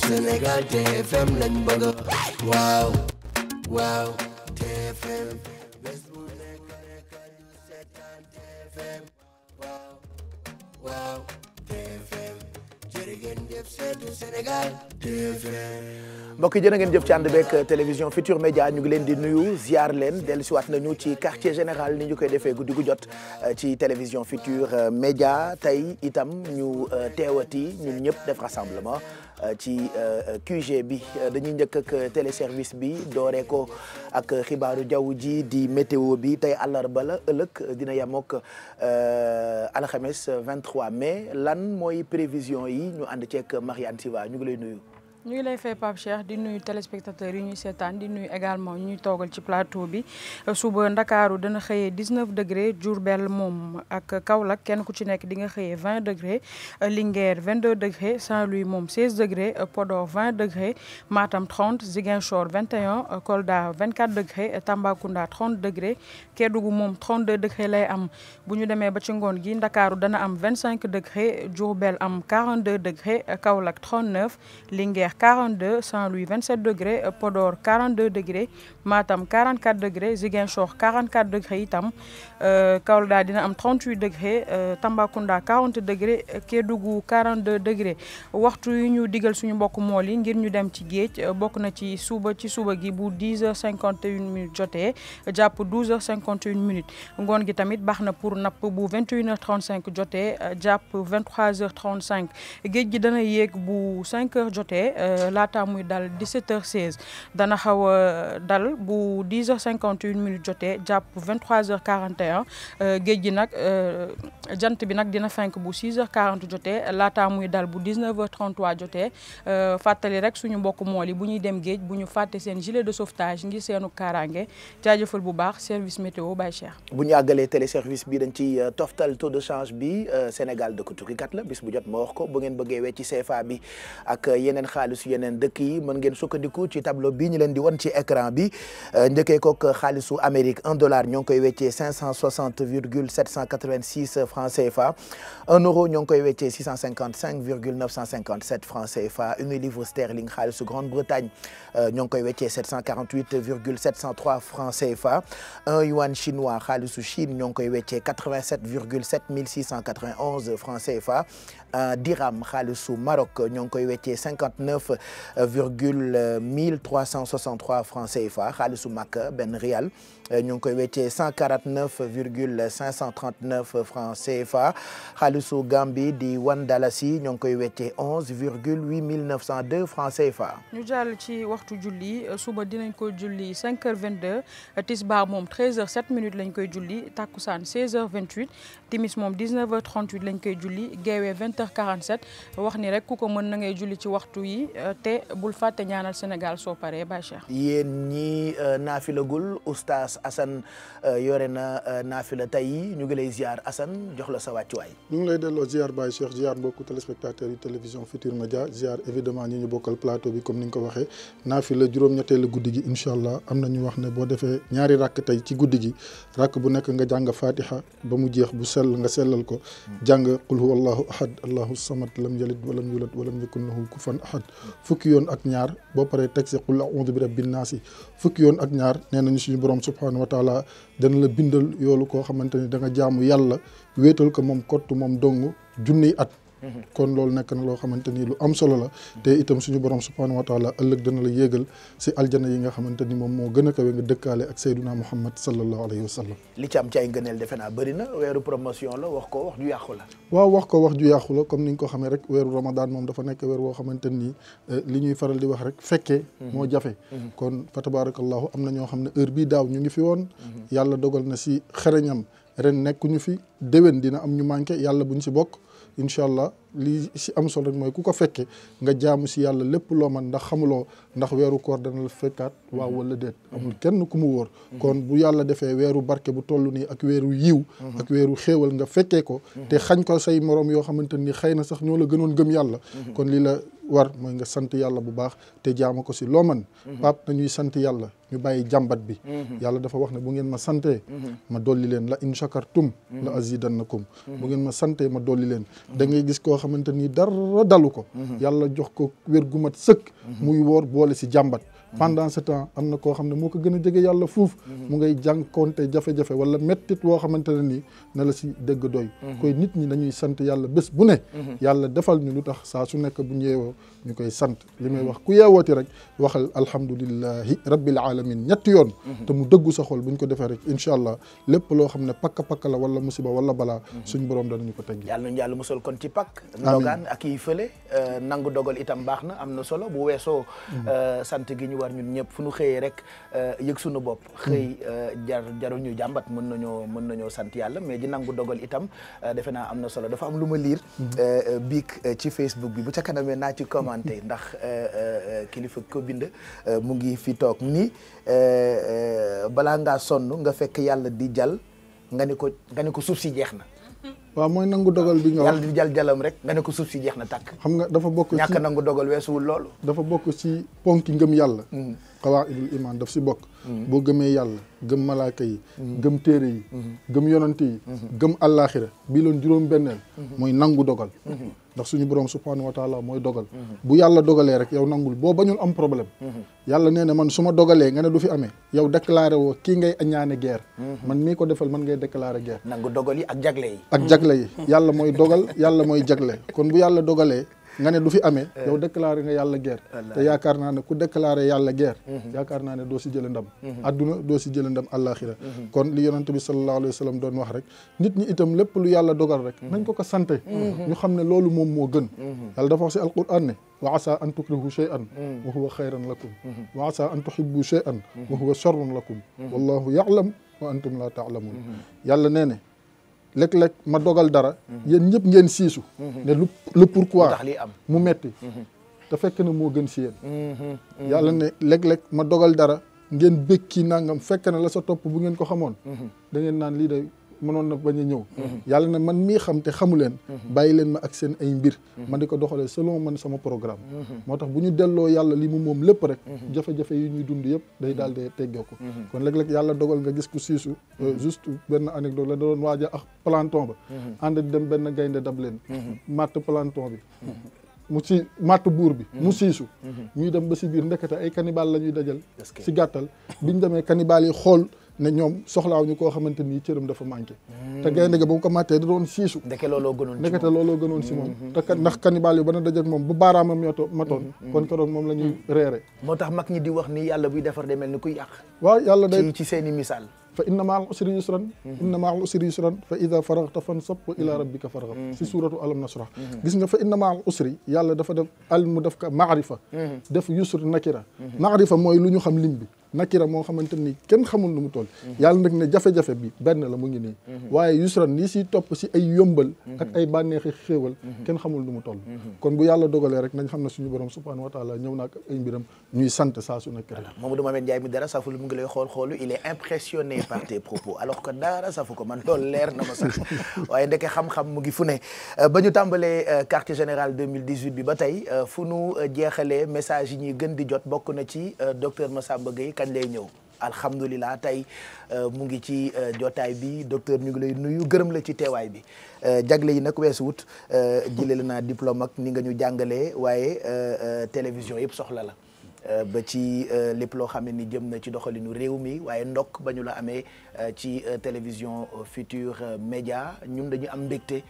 Sénégal TFM lañ bëgg waaw waaw TFM bés bu nekk rek ñu seetaan TFM waaw waaw TFM jërë ngeen jëf seetu Sénégal TFM. mbokk yi jërë ngeen jëf ci ànd beeg télévision Futur Média ñu ngi leen di nuyu ziar leen dellusiwaat nañu ci quartier général ni ñu koy defee guddi gu jot ci télévision Futur Média tey itam ñu teewati ñun ñëpp def rassemblement ci QG bi dañuy njëkk ak téléservice bi dooree ko ak xibaaru jaww ji di météo bi tey àllarba la ëllëg dina yemook alxames 23 mai lan mooy prévision yi ñu ànd ceeg Marianne Siva ñu ngi lay nuyu. ñu ngi lay fay Pape Cheikh di nuyu téléspectateurs yi ñuy seetaan di nuyu également ñuy toogal ci plateau bi suba Ndakaaru dana xëyee 19 degré Diourbel moom ak Kaolack kenn ku ci nekk di nga xëyee 20 degré Linguère 22 degré Saint-Louis moom 16 degré Podor 20 degré Matam 30 Ziguinchor 21 Kolda 24 degré Tambacounda 30 degré Kédougou moom 32 degré lay am bu ñu demee ba ci ngoon gi Ndakaaru dana am 25 degré Diourbel am 42 degré Kaolack 39 Linguère 42 Saint-Louis 27 degré Podor 42 degré Matam 44 degré Ziguinchor 44 degré itam Kaolack dina am 38 degré Tambacounda 40 degré Kédougou 42 degré waxtu yu ñu digal suñu mbokk mool yi ngir ñu dem ci géej bokk na ci suba gi bu 10h51 jotee jàpp 12h51 ngoon gi tamit baax na pour napp bu 21h35 jotee jàpp 23h35 géej gi dana yéeg bu 5h jotee laata muy dal 17h16 dana xaw a dal bu 10h51 jotee jàpp 23h41 géej gi nag jant bi nag dina fenk bu 6h40 jotee laata muy dal bu 19h33 jotee fàttali rek suñu mbokk mool yi bu ñuy dem géej bu ñu fàtte seen gilet de sauvetage ngir seenu kaaraange jaajëfal bu baax service météo Baye Cheikh. bu ñu àggalee téléservice bi dañ ci toftal taux de change bi Sénégal dëkk tukkikat la bis bu jot ma wax ko bu ngeen bëggee wecci CFA bi ak yeneen xaalisu yeneen dëkk yi mën ngeen sukkandiku ci tableau bi ñu leen di wan ci écran bi njëkkee kook xaalisu Amérique $1 ñoo ngi koy weccee 560,786 francs CFA €1 ñoo ngi koy weccee 655,957 francs CFA une livre sterling xaalisu Grande-Bretagne ñoo ngi koy weccee 748,703 francs CFA un yuan chinois xaalisu Chine ñoo ngi koy weccee 87,7691 francs CFA dirham xaalisu Maroc ñoo ngi koy weccee 59,1363 francs CFA xaalisu Makka benn rial ñoo ngi koy weccee 149,539 francs CFA xaalisu Gambie di $1 ñoo ngi koy weccee 11,8902 francs CFA. ñu jàll ci waxtu julli suba dinañ ko julli 5h22 tisbaar moom 13h07 lañ koy julli takkusaan 16h28 timis moom 19h38 lañ koy julli geewee 20h47 wax ni rek ku ko mën na ngay julli ci waxtu yi te bul fàtte ñaanal Sénégal soo paree Baye Cheikh. yéen ñi naafilagul oustaz Assane yore na naafila tey ñu ngi lay ziar Assane jox la sa wàccuwaay. ñu ngi lay delloo ziar Baye Cheikh ziar mbokku téléspectateurs yi télévision Futur Média ziar évidemment ñi ñu bokkal plateau bi comme ni nga ko waxee naafila juróom-ñetteelu guddi gi incha allah am na ñu wax ne boo defee ñaari rakk tey ci guddi gi rakk bu nekk nga jàng Fatiha ba mu jeex bu sell nga sellal ko jàng qul huwa allahu ahad allahu samad lam yalid walam yulad walam yakun lahu kufuwan ahad fukki yoon ak ñaar boo paree teg si qul a'udhu bi rabbin naasi fukki yoon ak ñaar nee nañu suñu borom subhanahu wa taala dana la bindal yoolu koo xamante ni da nga jaamu yàlla wéetal ko moom kott moom dong junniy at. kon loolu nekk na loo xamante ni lu am solo la te itam suñu borom subhanahu wa taala ëllëg dana la yéegal si aljana yi nga xamante ni moom moo gën a kawe nga dëkkaale ak sayduna muhammad sallallahu alayhi wa sallam. li ci am ci ay ngëneel defe naa bëri na weeru promotion la wax ko wax ju yàqu la. waaw wax ko wax ju yàqu la comme ni nga ko xamee rek weeru ramadan moom dafa nekk weer woo xamante ni li ñuy faral di wax rek fekkee moo jafe kon fa tabarakallahu am na ñoo xam ne heure bii daaw ñu ngi fi woon yàlla dogal na si xereñam ren nekkuñu fi déwén dina am ñu manqué yàlla buñ si bokk incha allah lii si am solo rek mooy ku ko fekke nga jaamu si yàlla lépp loo man ndax xamuloo ndax weeru koor dana la fekkaat waaw wala déet amul kenn ku mu wóor kon bu yàlla defee weeru barke bu toll nii ak weeru yiw ak weeru xéewal nga fekkee ko te xañ ko say morom yoo xamante ni xëy na sax ñoo la gënoon gëm yàlla kon lii la war mooy nga sant yàlla bu baax te jaama ko si loo man Pape nañuy sant yàlla ñu bàyyi jàmbat bi yàlla dafa wax ne bu ngeen ma santee ma dolli leen la in shakartum la azidannakum bu ngeen ma santee ma dolli leen da ngay gis koo xamante ni dara dalu ko yàlla jox ko wér gu mat sëkk muy woor boole si jàmbat pendant ce temps am na koo xam ne moo ko gën a jege yàlla fuuf mu ngay jànkonte jafe-jafe wala mettit woo xamante ne nii na la si dëgg doy koy nit ñi dañuy sant yàlla bés bu ne yàlla defal ñu lu tax saa su nekk bu ñu yeewoo ñu koy sant li may wax ku yeewooti rek waxal alhamdulillahi rabbil alamin ñetti yoon te mu dëggu sa xol bu ñu ko defee rek incha allah lépp loo xam ne pakka la wala musiba wala balaa suñ borom danañu ko teggi yàlla nañu yàlla musal kon ci pakk ndogaan ak yi fële nangu dogal itam baax na am na solo bu weesoo sant gi ñu war ñun ñëpp fu ñu xëyee rek yëg suñu bopp xëy jarul ñu jàmbat mën nañoo sant yàlla mais di nangu dogal itam defe naa am na solo dafa am lu ma liir biig ci Facebook bi bu ca kanamee naa ci commenté ndax kilifa ko bind mu ngi fi toog ni balaa ngaa sonn nga fekk yàlla di jal nga ne ko suuf si jeex na waaw mooy nangu dogal bi nga wax yàlla di jal jalam rek nga ne ko suuf si jeex na tàkk xam nga dafa bokk ci ñàkk nangu dogal weesuwul loolu dafa bokk ci ponki ngëm yàlla qawaidul iman daf si bokk boo gëmee yàlla gëm malaaka yi gëm téere yi gëm yonante yi gëm àllaaxira bii loon juróom benneel mooy nangu dogal ndax suñu borom subhanahu wa taala mooy dogal bu yàlla dogalee rek yow nangul boo bañul am problème yàlla nee na man su ma dogalee nga ne du fi amee yow déclaré woo kii ngay añaane guerre man mii ko defal man ngay déclaré guerre nangu dogal yi ak jagle yi ak jagle yi yàlla mooy dogal yàlla mooy jagle kon bu yàlla dogalee nga ne du fi amee yow déclaré nga yàlla guerre te yaakaar naa ne ku déclaré yàlla guerre yaakaar naa ne doo si jële ndam adduna doo si jële ndam àllaaxira kon li yonent bi sallallahu alayhi wa sallam doon wax rek nit ñi itam lépp lu yàlla dogal rek nañ ko sante ñu xam ne loolu moom moo gën yàlla dafa wax si alquran ne wa asa an tukrihu shay'an wa huwa xayran lakum wa asa an tuhibbu shay'an wa huwa sharrun lakum wallahu ya'lam wa antum la ta'lamun yàlla nee ne léeg-léeg ma dogal dara yéen ñëpp ngeen siisu ne lu pourquoi mu metti te fekk na moo gën si yéen yàlla ne léeg-léeg ma dogal dara ngeen bëkki nangam fekk na la sa topp bu ngeen ko xamoon da ngeen naan lii day mënoon na bañ a ñëw yàlla ne man mii xam te xamu leen bàyyi leen ma ak seen ay mbir man di ko doxalee selon man sama programme moo tax bu ñu delloo yàlla li mu moom lépp rek jafe-jafe yi ñuy dund yëpp day daal di teggee ko kon léeg-léeg yàlla dogal nga gis ku siisu juste benn anecdote la da doon waaja ak planton ba ànd di dem benn gaynde dab leen matt planton bi mu ci matt buur bi mu siisu ñuy dem ba si biir ndekete ay cannibale la ñuy dajal si gàttal biñ demee cannibale yi xool ne ñoom soxlaaw ñu koo xamante ni cëram dafa manqué te gaynde ga ba mu ko màttee da doon siisu ndekete looloo gënoon si moom te kat ndax cannibale yi ba na dajak moom bu baaraamam matoon kon keroog moom la ñuy reere moo tax mag ñi di wax ni yàlla buy defar de mel ni kuy yàq waaw yàlla day ci seeni misaal fa inna ma'al usri yusran inna ma'al usri yusran fa ida faraghta fansab wa ila rabbika farghab si suuratu alam nasrah gis nga fa inna ma'al usri yàlla dafa def mu def ka maarifa def yusr nakira maarifa mooy lu ñu xam lim bi nakira moo xamante ni kenn xamul nu mu toll yàlla nag ne jafe-jafe bi benn la mu ngi nii waaye yusran nii si topp si ay yombal ak ay bànneexi xéewal kenn xamul nu mu toll kon bu yàlla dogalee rek nañ xam ne suñu borom subhanahu wa taala ñëw na ak ay mbiram ñuy sant saa su nekk rek Mamadou Mamed Ndiaye mi dara saful mu ngi lay xoolu il est impressionné par tes propos alors que dara safu ko man loolu leer na ma sax waaye ndeke xam-xam mu ngi fu ne ba ñu tàmbalee quartier général 2018 bi ba tey fu nu jeexalee message yi ñuy gën di jot bokk na ci docteur Massamba Gueye kañ lay ñëw alhamdulilah tey mu ngi ci jotaay bi docteur ñu ngi lay nuyu gërëm la ci teewaay bi jagle yi nag weesu wut jëlee la naa diplôme ak ni nga ñu jàngalee waaye télévision yëpp soxla la ba ci lépp loo xam ne ni jëm na ci doxalinu réew mi waaye ndokk ba ñu la amee ci télévision Futur Média ñun dañu am mbégte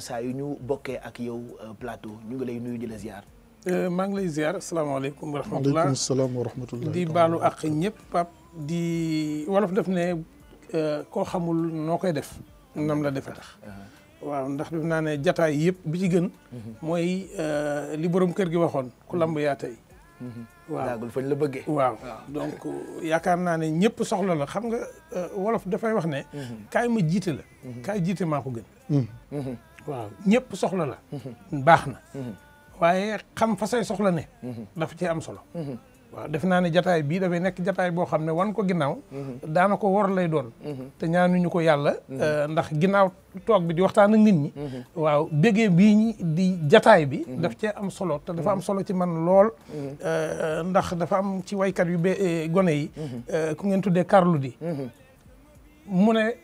saa yu ñu bokkee ak yow plateau ñu ngi lay nuyu di la ziar. maa ngi lay ziar asalaamaaleykum wa rahmatulah waaleykum salaam wa rahmatulah di baalu ak ñëpp Pape di wolof def ne koo xamul noo koy def nam la defe tax waaw ndax def naa ne jataay yëpp bi ci gën mooy li borom kër gi waxoon ku lamb yaa tey waaw daagul fañ la bëggee waaw donc yaakaar naa ne ñëpp soxla la xam nga wolof dafay wax ne kaay ma jiite la kaay jiite maa ko gën waaw ñëpp soxla la baax na waaye xam fa say soxla ne dafa ci am solo waaw def naa ne jataay bii dafay nekk jataay boo xam ne wan ko ginnaaw daana ko war lay doon te ñaanuñu ko yàlla ndax ginnaaw toog bi di waxtaan ak nit ñi waaw bégee bii di jataay bi daf cee am solo te dafa am solo ci man lool ndax dafa am ci waykat yu gone yi ku ngeen tuddee Carlou D mu ne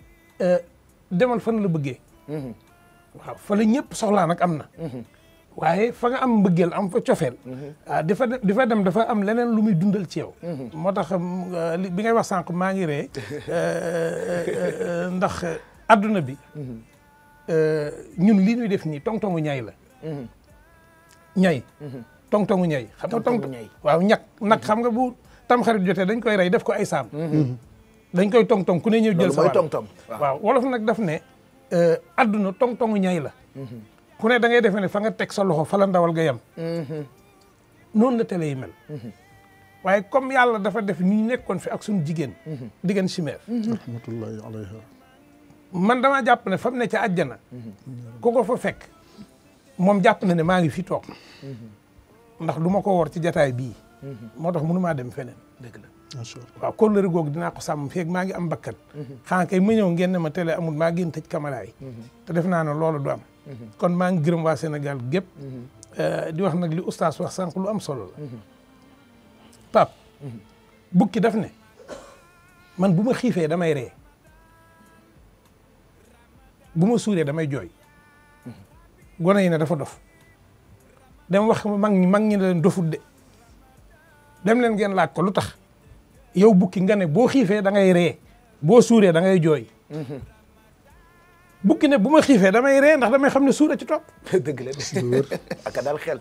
demal fan la bëggee waaw fa la ñëpp soxlaa nag am na waaye fa nga am mbëggeel am fa cofeel di fa dem dafa am leneen lu muy dundal ci yow moo tax bi ngay wax sànq maa ngi ree ndax adduna bi ñun li ñuy def nii tong-tongu ñay la ñay tong-tongu ñay xam nga tong waaw nag xam nga bu tamxarit jotee dañ koy rey def ko ay saam dañ koy tong-tong ku ne ñëw jël sa wàll waaw wolof nag daf ne adduna tong-tongu ñay la ku ne da ngay defee ne fa nga teg sa loxo fa la ndawal ga yem noonu la télé yi mel waaye comme yàlla dafa def ñu nekkoon fi ak suñu jigéen diggéen chimère rahmatullahi alayha man damaa jàpp ne fa mu ne ca àjjana ku ko fa fekk moom jàpp na ne maa ngi fi toog ndax du ma ko woor ci jataay bii moo tax mënu maa dem feneen dëgg la waaw kóllëre googu dinaa ko sàmm feeg maa ngi am bakkan xanaa kay ma ñëw ngeen ne ma télé amul maa ngeen tëj caméra yi te def naa ne loolu du am kon maa ngi gërëm waa Sénégal gépp di wax nag li oustaz wax sànq lu am solo la Pape bukki daf ne man bu ma xiifee damay ree bu ma suuree damay jooy gone yi ne dafa dof dem wax mag ñi ne leen dofut de dem leen ngeen laaj ko lu tax yow bukki nga ne boo xiifee da ngay ree boo suuree da ngay jooy bukki ne bu ma xiifee damay ree ndax damay xam ne suura ci topp dëgg la ak dal xel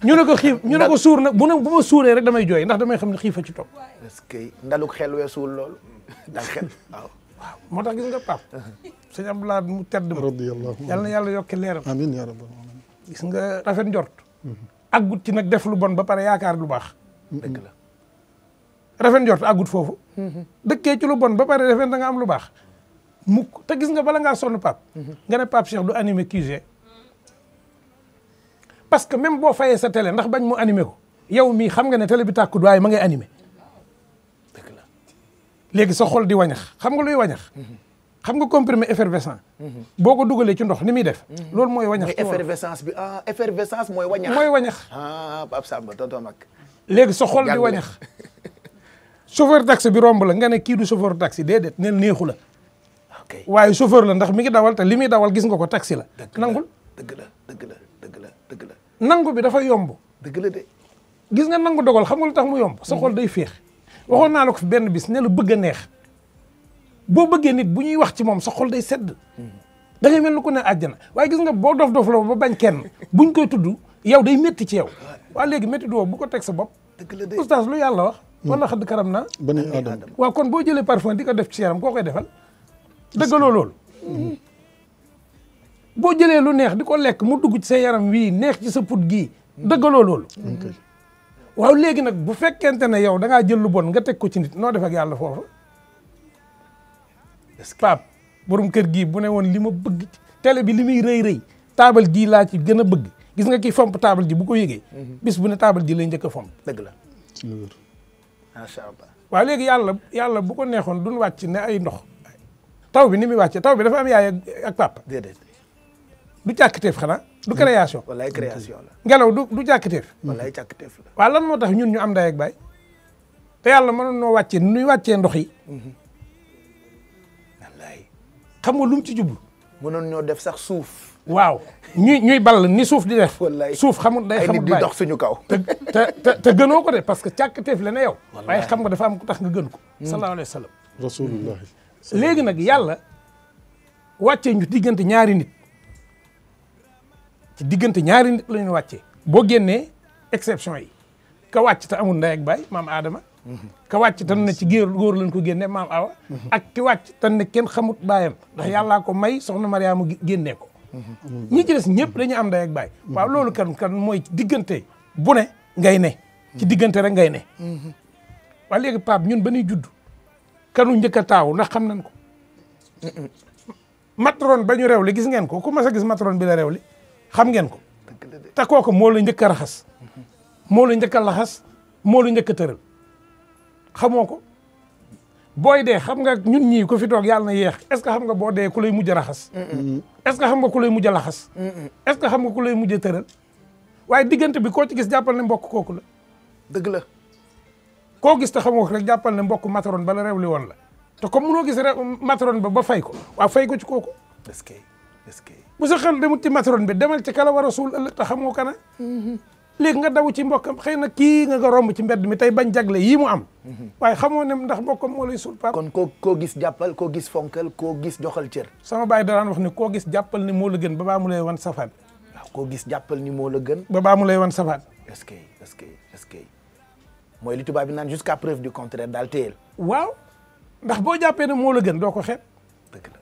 ñu ne ko xiif ñu ne ko suur nag bu ma suuree rek damay jooy ndax damay xam ne xiifa ci topp parce que ndaluk xel weesuwul loolu dal xel waaw moo tax gis nga Pape sëñ Abdoulaye mu tedd ma radiyallahu yàlla na yàlla yokki leeram amiin yaa rabbal aalamiin gis nga rafet njort aggut ci nag def lu bon ba pare yaakaar lu baax dëgg la rafet njort aggut foofu dëkkee ci lu bon ba pare defen da nga am lu baax mukk te gis nga bala ngaa sonn Pape nga ne Pape Cheikh du animé QG parce que même boo fayee sa télé ndax bañ mu animé ko yow mii xam nga ne télé bi tàkkut waaye ma ngay animé dëgg la léegi sa xol di wañax xam nga luy wañax xam nga comprimé effervescent boo ko dugalee ci ndox ni muy def loolu mooy wañax mooy effervescence bi effervescence mooy wañax Pape Samba tonton mag léegi sa xol di wañax chauffeur taxi bi romb la nga ne kii du chauffeur taxi déedéet neel neexu la waaye chauffeur la ndax mi ngi dawal te li muy dawal gis nga ko taxi la nangul dëgg la dëgg la dëgg la dëgg la nangu bi dafa yomb dëgg la de gis nga nangu dogal xam nga lu tax mu yomb sa xol day féex waxoon naa la ko fi benn bis ne la bëgg a neex boo bëggee nit bu ñuy wax ci moom sa xol day sedd da ngay mel ni ku ne àjjana waaye gis nga boo dof la ba bañ kenn buñ koy tudd yow day métti ci yow waaw léegi métti du bu ko teg sa bopp dëgg la de oustaz lu yàlla wax wala xadd karam naa bani aadama waaw kon boo jëlee parfum di ko def ci yaram koo koy defal dëggaloo loolu boo jëlee lu neex di ko lekk mu dugg ci sa yaram wii neex ci sa put gii dëggaloo loolu waaw léegi nag bu fekkente ne yow da ngaa jël lu bon nga teg ko ci nit noo def ak yàlla foofu Pape borom kër gii bu ne woon li ma bëgg télé bi li muy rëy taabal jii laa ci gën a bëgg gis nga kii fomp taabal ji bu ko yëgee bis bu ne taabal ji lay njëkk a fomp dëgg la macha allah waaw léegi yàlla bu ko neexoon duñ wàcc ne ay ndox taw bi ni muy wàccee taw bi dafa am yaay ak papa déedéet du càkkateef xanaa du création wallaay création la ngelaw du càkkateef wallaay càkkateef la waaw lan moo tax ñun ñu am ndey ak baay te yàlla mënoon noo wàccee nuy wàccee ndox yi wallaay xam nga lu mu ci jublu mënoon ñoo def sax suuf waaw ñuy ball ni suuf di def wallaay suuf xamul day xamul di dox suñu kaw te gënoo ko de parce que càkkateef la ne yow waaye xam nga dafa am ku tax nga gën ko sallallahu alayhi wa sallam rasulullahi léegi nag yàlla wàccee ñu diggante ñaari nit ci diggante ñaari nit la ñu wàccee boo génnee exception yi ka wàcc te amul ndey ak baay maam Adama ka wàcc te ne ci góor lañ ko génnee maam Awa ak ki wàcc te ne kenn xamut baayam ndax yàllaa ko may soxna Mariama génnee ko ñi ci des ñëpp dañu am ndey ak baay waaw loolu kan mooy diggante bu ne ngay ne ci diggante rek ngay ne waaye léegi Pape ñun ba ñuy judd kanu njëkk a taaw ndax xam nañ ko matron ba ñu rew li gis ngeen ko ku mas a gis matron bi la rew li xam ngeen ko te kooku moo la njëkk a raxas moo la njëkk a laxas moo la njëkk a tëral xamoo ko booy dee xam nga ñun ñii ko fi toog yàlla na yeex est-ce que xam nga boo dee ku lay mujj a raxas est-ce que xam nga ku lay mujj a laxas est-ce que xam nga ku lay mujj a tëral waaye diggante bi koo ci gis jàppal ne mbokk kooku la dëgg la koo gis te xamoo ko rek jàppal ne mbokk matron bala réew li woon la te comme mënoo gis matron ba fay ko waaw fay ko ci kooku est-ce que bu sa xel demut ci matron bi demal ci kala war a suul ëllëg te xamoo kana léegi nga daw ci mbokkam xëy na kii nga romb ci mbedd mi tey bañ jagle yii mu am waaye xamoo ne ndax mbokkam moo lay suul pap kon koo gis jàppal koo gis fonkal koo gis joxal cër sama baay daraan wax ne koo gis jàppal ni moo la gën ba baa mu lay wan safaan waaw koo gis jàppal ni moo la gën ba baa mu lay wan safaan est-ce que mooy li tubaab bi naan jusqu'à preuve du contraire daal téyel waaw ndax boo jàppee ne moo la gën doo ko xeeb dëgg la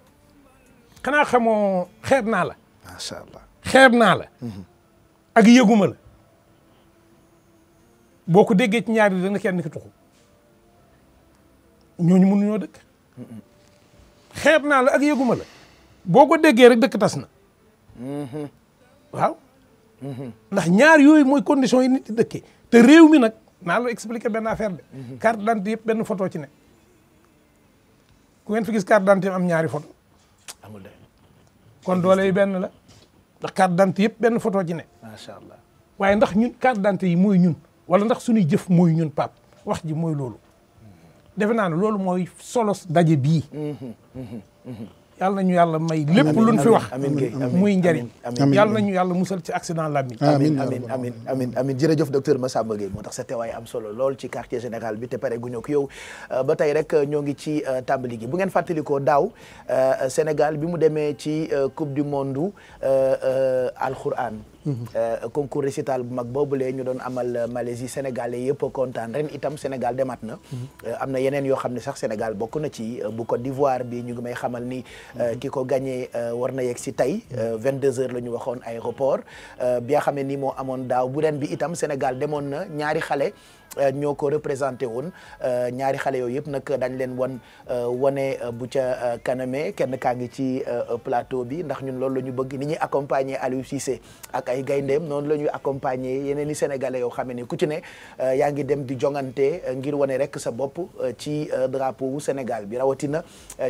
xanaa xamoo xeeb naa la macha allah xeeb naa la ak yëguma la boo ko déggee ci ñaari dana kenn ki tuxu ñooñu mënuñoo dëkk xeeb naa la ak yëguma la boo ko déggee rek dëkk tas na waaw ndax ñaar yooyu mooy condition yi nit di dëkkee te réew mi nag naa la expliquer benn affaire de carte d'identité yëpp benn photo ci ne ku ngeen fi gis carte d'identité am ñaari photo amul de kon doole yi benn la ndax carte d'identité yëpp benn photo ci ne macha allah waaye ndax ñun carte d'identité yi mooy ñun wala ndax suñuy jëf mooy ñun pap wax ji mooy loolu defe naa ne loolu mooy solos daje bii yàlla nañu yàlla may lépp luñ fi wax muy njariñ yàlla nañu yàlla musal ci accident làmmiñ amin jërëjëf docteur Massamba Gueye moo tax sa teewaay am solo lool ci quartier général bi te pare gu ñëw ko yow ba tey rek ñoo ngi ci tàmbali gi bu ngeen fàttalikoo daaw Sénégal bi mu demee ci coupe du monde alquran concours récital bu mag boobulee ñu doon amal Malaisie sénégalais yëpp kontaan ren itam Sénégal demaat na am na yeneen yoo xam ne sax Sénégal bokk na ci bu Côte d'Ivoire bi ñu ngi may xamal ni ki ko gagné war na yegg si tey 22h la ñu waxoon aéroport bi nga xam ne ni moo amoon daaw bu ren bi itam Sénégal demoon na ñaari xale ñoo ko représenté woon ñaari xale yooyu yëpp nag dañ leen wane bu ca kaname kenn kaa ngi ci plateau bi ndax ñun loolu la ñu bëgg ni ñuy accompagner Aliou Cissé ak ay gayndeem noonu la ñuy accompagner yeneen i sénégalais yoo xam ne ku ci ne yaa ngi dem di jongante ngir wane rek sa bopp ci drapeau wu Sénégal bi rawatina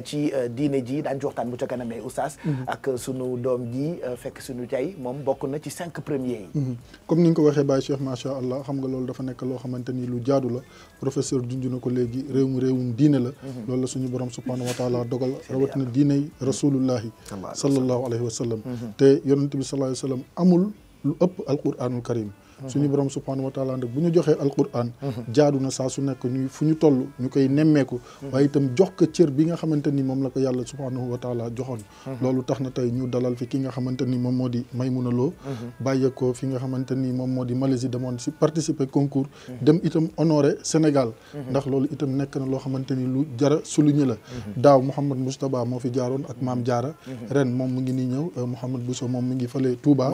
ci diine ji daañu ci waxtaan bu ca kaname oustaz ak sunu doom ji fekk sunu tey moom bokk na ci 5 premiers yi. comme ni nga ko waxee Baye Cheikh macha allah xam nga loolu dafa nekk loo xamante ni lu jaadu la professeur junj na ko léegi réewum diine la loolu la suñu borom subhanahu wa taala dogal rawatina diiney rasulullahi sallallahu alayhi wa sallam te yonente bi sallallahu alayhi wa sallam amul lu ëpp alquranul karim suñu borom subhanahu wa taala nag bu ñu joxee alquran jaadu na saa su nekk ñuy fu ñu toll ñu koy nemmeeku waaye itam jox ko cër bi nga xamante ni moom la ko yàlla subhanahu wa taala joxoon loolu tax na tey ñu dalal fi ki nga xamante ni moom moo di Maimouna Lo bàyyeekoo fi nga xamante ni moom moo di Malaisie demoon si participer concours dem itam honoré Sénégal ndax loolu itam nekk na loo xamante ni lu jara souligner la daaw Mouhamed Moustapha moo fi jaaroon ak Maam Diarra ren moom mu ngi nii ñëw Mouhamed Bousso moom mu ngi fële Touba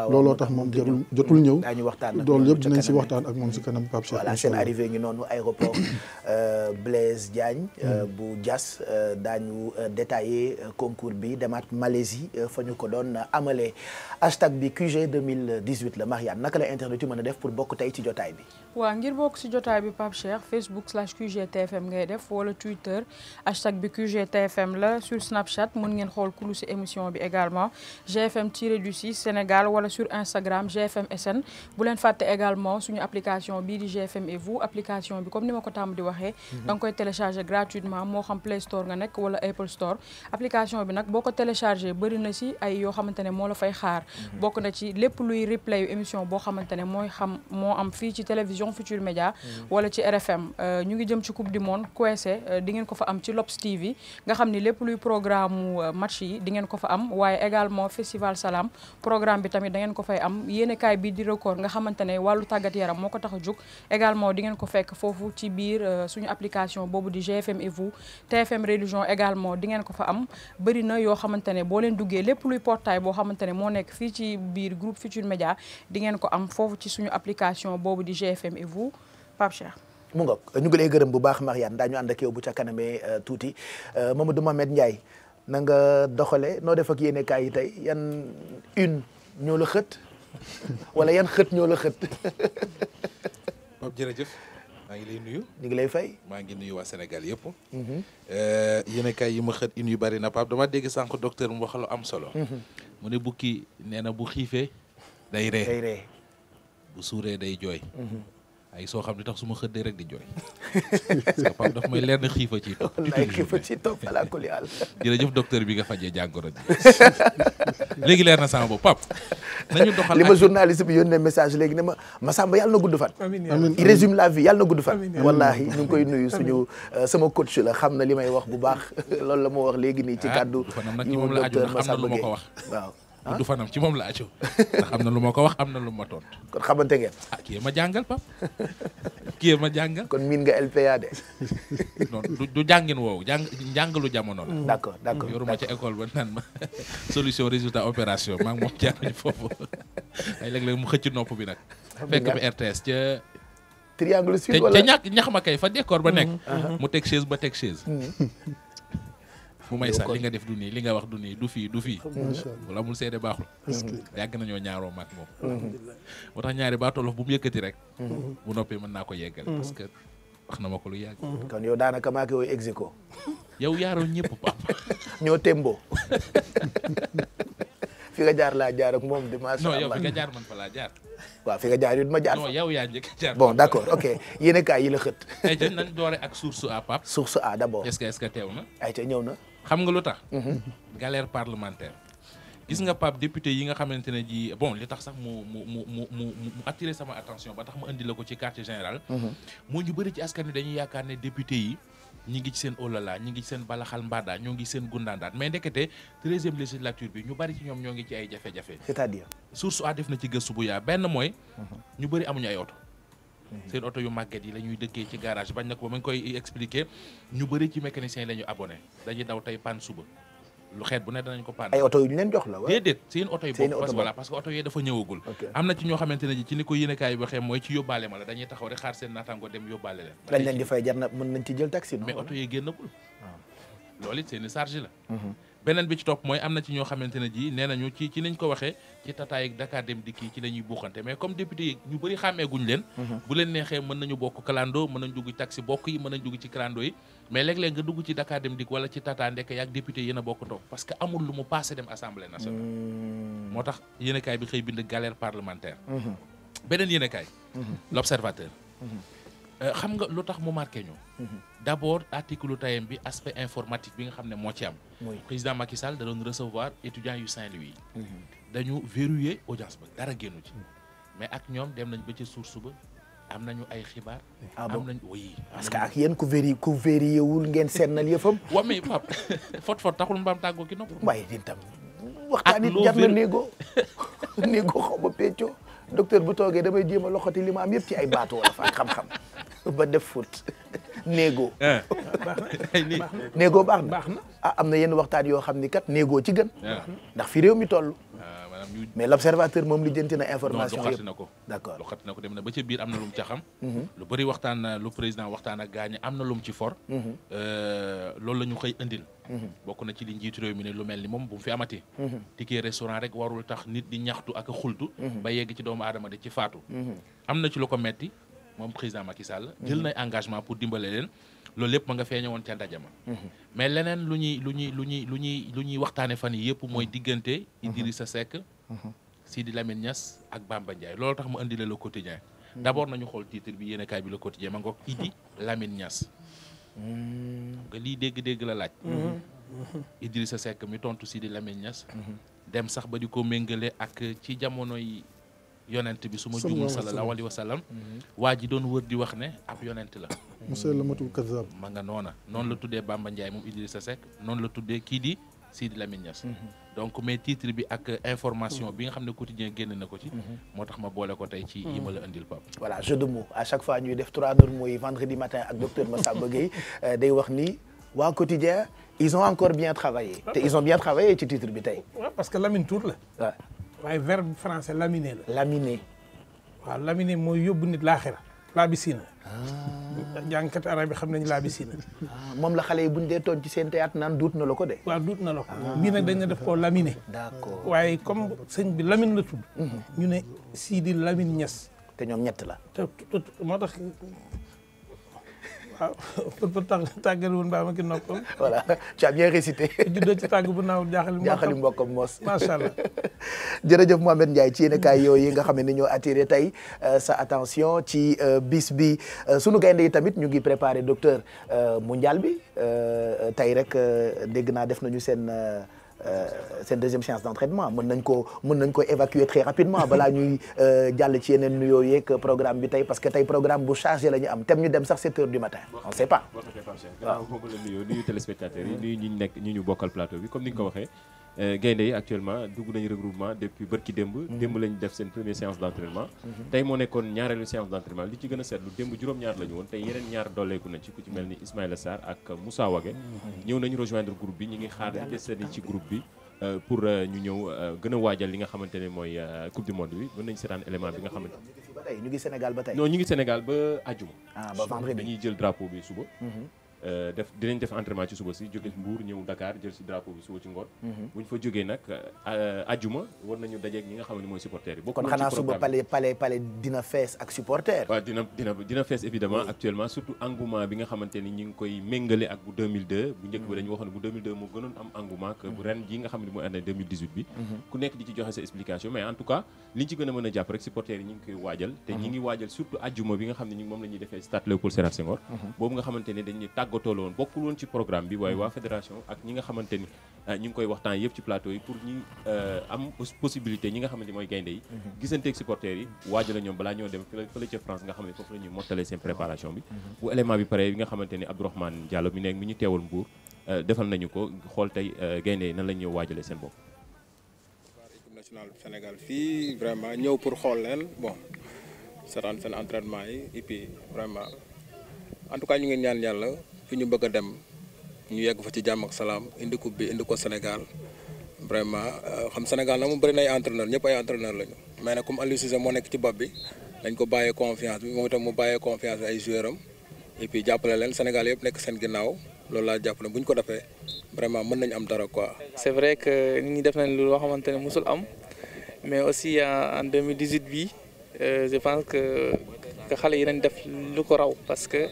looloo tax moom jotul ñëw loolu yëpp dinañ si waxtaan ak moom si kanam Pape Cheikh. voilà seen arrivé ngi noonu aéroport Blaise Diagne bu Diass daañu détaillé concours bi demaat Malaisie fa ñu ko doon amalee hashtag bi QG 2018 la Marianne naka la internet yu mën a def pour bokk tey ci jotaay bi. waaw ngir bokk si jotaay bi Pape Cheikh Facebook/QG TFM ngay def wala Twitter hashtag bi QG TFM la sur Snapchat mën ngeen xool kulu si émission bi également GFM-du-6 Sénégal wala sur Instagram GFM SN bu leen fàtte également suñu application bii di GFM et vous application bi comme ni ma ko tàmm di waxee da nga koy télécharger gratuitement moo xam Play Store nga nekk wala Apple Store application bi nag boo ko télécharger bëri na si ay yoo xamante ne moo la fay xaar bokk na ci lépp luy replay yu émission boo xamante ne moo am fii ci télévision Futur Média wala ci RFM ñu ngi jëm ci coupe du monde Quessé di ngeen ko fa am ci Lobs TV nga xam ni lépp luy programme match yi di ngeen ko fa am waaye également Festival Salam programme bi tamit da ngeen ko fay am yéenekaay bi di record nga xamante ne wàllu tàggat yaram moo ko tax a jóg également di ngeen ko fekk foofu ci biir suñu application boobu di GFM et vous TFM religion également di ngeen ko fa am bëri na yoo xamante ne boo leen duggee lépp luy portail boo xamante ne moo nekk fii ci biir groupe Futur Média di ngeen ko am foofu ci suñu application boobu di GFM et vous Pape Cheikh. mu ngoog ñu ngi lay gërëm bu baax Marianne daañu ànd ak yow bu ca kanamee tuuti Mamadou Mohamed Ndiaye na nga doxale noo def ak yéene kaay yi tey yan une ñoo la xët wala yan xët ñoo la xët. jërëjëf maa ngi lay nuyu. ñu ngi lay fay. maa ngi nuyu waa Sénégal yëpp. yéen kay yi ma xët in yu bari na Pape dama dégg sànq docteur mu wax lu am solo. mu ne bukki nee na bu xiifee day ree bu suuree day jooy. ay soo xam ne tax su ma xëddee rek di jooy parce que Pape daf may leer na xiifa ci topp. wallaay xiifa ci topp ala kulli haal. jërëjëf docteur bi nga fajee jàngoro ji léegi leer na sama bopp Pape nañu doxal li ma journaliste bi yónnee message léegi ne ma Massamba yàlla na gudd fan. amiin il résume la vie yàlla na gudd fan. wallahi ñu ngi koy nuyu suñu sama coach la xam na li may wax bu baax loolu la moo wax léegi nii ci kàddu. du fanam nag ci moom la aju ndax am na lu ma ko wax. waaw du fanam ci moom la aju ndax am na lu ma ko wax am na lu ma tontu. kon xamante ngeen. kii ma jàngal Pape kii ma jàngal. kon miin nga LPA de. non du jàngin woowu njàngalu jamono la. d'accord yoruma ca école ba naan ma solution résultat opération maa ngi moom jaar nañu foofu ay léeg-léeg mu xëcc nopp bi nag. fekk bi RTS ca. triangle sud wala te ñax ma kay fa décor ba nekk. mu teg chaise ba teg chaise. mu may sax li nga def du nii li nga wax du nii du fii wala amul seede baaxul. yàgg nañoo ñaaroo maag moom. moo tax ñaari baatolof bu mu yëkkati rek. bu noppee mën naa ko yeggale. parce que wax na ma ko lu yàgg. kon yow daanaka maa ngi koy execo. yow yaaroo ñëpp Pape. ñoo tembo. fi nga jaar laa jaar ak moom di macha allah non yow fi nga jaar man fa laa jaar. waaw fi nga jaar yu ma jaar fa. non yow yaa njëkk jaar. bon d'accord ok yéen kaay yi la xët. ayca nañ doore ak source A Pape. source A d'abord. est-ce que teew na. ayca ñëw na. xam nga lu tax. galère parlementaire. gis nga Pape député yi nga xamante ne ji bon li tax sax mu attiré sama attention ba tax mu indi la ko ci quartier général. moo ñu bëri ci askan wi dañuy yaakaar ne député yi ñi ngi ci seen olala ñi ngi ci seen balaxal mbada ñoo ngi seen gundaandaat mais ndekete 13e législature bi ñu bëri ci ñoom ñoo ngi ci ay jafe-jafe. c'est-à-dire. source A def na ci gëstu bu yaa benn mooy. ñu bëri amuñu ay oto. seen oto yu màgget yi la ñuy dëkkee ci garage bañ na ko ba ma ngi koy expliquer ñu bëri ci mécanicien yi la ñu abonné dañuy daw tey panne suba lu xeet bu ne danañ ko panne. ay oto yu ñu leen jox la wala. déedéet seen oto yi bokk parce que oto yi dafa ñëwagul. am na ci ñoo xamante ne ji ci ni ko yéenekaay bi waxee mooy ci yóbbaale ma la dañuy taxaw rek xaar seen naataango dem yóbbaale leen. lañ leen di fay jar na mën nañ ci jël taxi. mais oto yi génnagul. loolu it seen i charge la. beneen bi ci topp mooy am na ci ñoo xamante ne ji nee nañu ci niñ ko waxee ci tataay ak Dakar dem dikki ci la ñuy buuxante mais comme député yi ñu bëri xàmmeeguñ leen. bu leen neexee mën nañu bokk clando mën nañ dugg ci taxi bokk yi mën nañ dugg ci clando yi mais léeg-léeg nga dugg ci Dakar dem dikk wala ci tata ndekk yaak député yéen a bokk toog parce que amul lu mu passé dem assemblée nationale. moo tax yéenekaay bi xëy bind galère parlementaire. beneen yéenekaay. l'observateur. xam nga lu tax mu marqué ñu. d'abord article tayem bi aspect informatique bi nga xam ne moo ci am. président Macky Sall da doon recevoir étudiants yu Saint-Louis. dañu verrouiller audience ba dara génnu ci. mais ak ñoom dem nañ ba ci source ba am nañu ay xibaar. am nañ oui. parce que ak yéen ku vérifié wul ngeen seetnal yëfam. waaw mais Pape fot taxul mbaam tàggoo ki nopp. waaye din tam waxtaan it jar na néego néego xaw ma peccoo docteur bu toogee damay jéem a loxoti li ma am yëpp ci ay baatu wala fa xam-xam ba def foot néego. néego baax na am na yenn waxtaan yoo xam ni kat néego ci gën. ndax fi réew mi toll. mais l'observateur moom li jënti na information yëpp na ko d'accord lu xati na ko dem na ba ca biir am na lu mu ca xam. lu bëri waxtaan lu président waxtaan ak gaañe am na lu mu ci for. loolu la ñu xëy indil. bokk na ci li njiitu réew mi ne lu mel ni moom bu mu fi amati. ticket restaurant rek warul tax nit di ñaxtu ak a xultu. ba yegg ci doomu aadama di ci faatu. am na ci lu ko metti moom président Macky Sall. jël nay engagement pour dimbale leen. loolu lépp ma nga feeñe woon ca ndaje ma mais leneen lu ñuy waxtaane fan yi yëpp mooy diggante Idrissa Seck Sidi Lamine Niass ak Bamba Ndiaye loolu tax mu indi Le Quotidien d'abord nañu xool titre bi yéenekaay bi Le Quotidien ma ngoog Idi Lamine Niass nga lii dégg-dégg la laaj Idrissa Seck mi tontu Sidi Lamine Niass dem sax ba di ko méngale ak ci jamonoy yonent bi su ma juumul sallallahu alayhi wa sallam waa ji doon wër di wax ne ab yonent la monsieur le matul kazzab ma nga noonu la tuddee Bamba Ndiaye moom Idrissa Seck noonu la tuddee kii di Sidi Lamine Niass donc mais titre bi ak information bi nga xam ne quotidien génn na ko ci moo tax ma boole ko tey ci yi ma la indil Pape voilà jeu de mots à chaque fois ñuy def 3 normes mooy vendredi matin ak docteur Massamba Gueye day wax ni waa quotidien ils ont encore bien travaillé te ils ont bien travaillé ci titre bi tey waaw parce que Lamine Tour la waaw waaye verbe français laminer la laminé waaw laminer mooy yóbbu nit laaxira laabisiina jàngkat arab yi xam nañ laabisiina moom la xale yi buñ dee toon ci seen théâtre naan duut na la ko de waaw duut na la ko bii nag dañ ne def koo laminer d'accord waaye comme sëñ bi Lamine la tudd ñu ne Sidi Lamine Niass te ñoom ñett la. moo tax waaw pour tàggal woon mbaa ma ki noppal. voilà tu as bien récité. juddoo ci tàgg bu naaw jaaxali mbokkam mos. macha allah. jërëjëf Mohamed Ndiaye ci yéenekaay yooyu nga xam ne ni ñoo attiré tey sa attention ci bis bi sunu gaynde yi tamit ñu ngi préparé docteur mondial bi tey rek dégg naa def nañu seen deuxième séance d'entraînement mën nañ ko évacuer très rapidement balaa ñuy jàll ci yeneen nuyoo yeeg programme bi tey parce que tey programme bu chargé la ñu am tem ñu dem sax 7 heures du matin on sait pas. waaw boobu la nuyu téléspectateurs yi nuyu ñu bokkal plateau bi comme ni nga ko waxee gaynde yi actuellement dugg nañu regroupement depuis bërki démb lañu def seen première séance d'entraînement tey moo nekkoon ñaareelu séance d'entraînement li ci gën a seetlu démb juróom-ñaar la ñu woon tey yeneen ñaar dolleeku na ci ku ci mel ni Ismaïla Sarr ak Moussa Wagué ñëw nañu rejoindre groupe bi ñi ngi xaar li des ni ci groupe bi pour ñu ñëw gën a waajal li nga xamante ne mooy coupe du monde bi mën nañu seetaan élément bi nga xamante ñu ngi Sénégal ba tey non ñu ngi Sénégal ba àjjuma ba vendredi dañuy jël drapeau bi suba dinañ def entraînement ci suba si jóge Mbour ñëw Dakar jël si drapeau bi suba ci ngoon bu ñu fa jógee nag ajuma war nañu dajeeg ñi nga xam ne mooy supporters yi kon xanaa suba palais dina fees ak supporters waaw dina fees évidemment actuellement surtout engouement bi nga xamante ni ñu ngi koy méngale ak bu 2002 bu njëkk bi dañu waxoon ne bu 2002 moo gënoon am engouement que bu ren ji nga xam ne mooy année 2018 bi ku nekk di ci joxe sa explication mais en tout cas li ñu ci gën a mën a jàpp rek supporters yi ñu ngi koy waajal te ñi ngi waajal surtout ajuma bi nga xam ne moom la ñuy defee stade Léopold Sédar Senghor boobu nga xamante ni dañuy tàggatoo la woon bokkul woon ci programme bi waaye waa fédération ak ñi nga xamante ni ñu ngi koy waxtaan yëpp ci plateau yi pour ñi am possibilité ñi nga xamante ni mooy gaynde yi gisanteeg supporters yi waajal la ñoom balaa ñoo dem fële ca France nga xam ne foofu la ñuy mottalee seen préparation bi bu élément bi pare bi nga xamante ni Abdourahmane Diallo mi ñu teewal Mbour defal nañu ko xool tey gaynde yi nan la ñuy waajalee seen bopp équipe nationale Sénégal fii vraiment ñëw pour xool leen bon seetaan seen entraînement yi et puis vraiment en tout cas ñu ngi ñaan yàlla fi ñu bëgg a dem ñu yegg fa ci jàmm ak salaam indi coupe bi indi ko Sénégal vraiment xam Sénégal nag mu bëri na ay entraîneur ñëpp ay entraîneur lañu mais nag comme Aliou Cissé moo nekk ci bopp bi dañ ko bàyyee confiance bi moom itam mu bàyyee confiance bi ay joueur am et puis jàppale leen Sénégal yëpp nekk seen ginnaaw loolu laa jàpp ne bu ñu ko defee vraiment mën nañu am dara quoi. c'est vrai que nit ñi def nañ loo xamante ne musul am mais aussi en 2018 bi je pense que xale yi nañ def lu ko raw parce que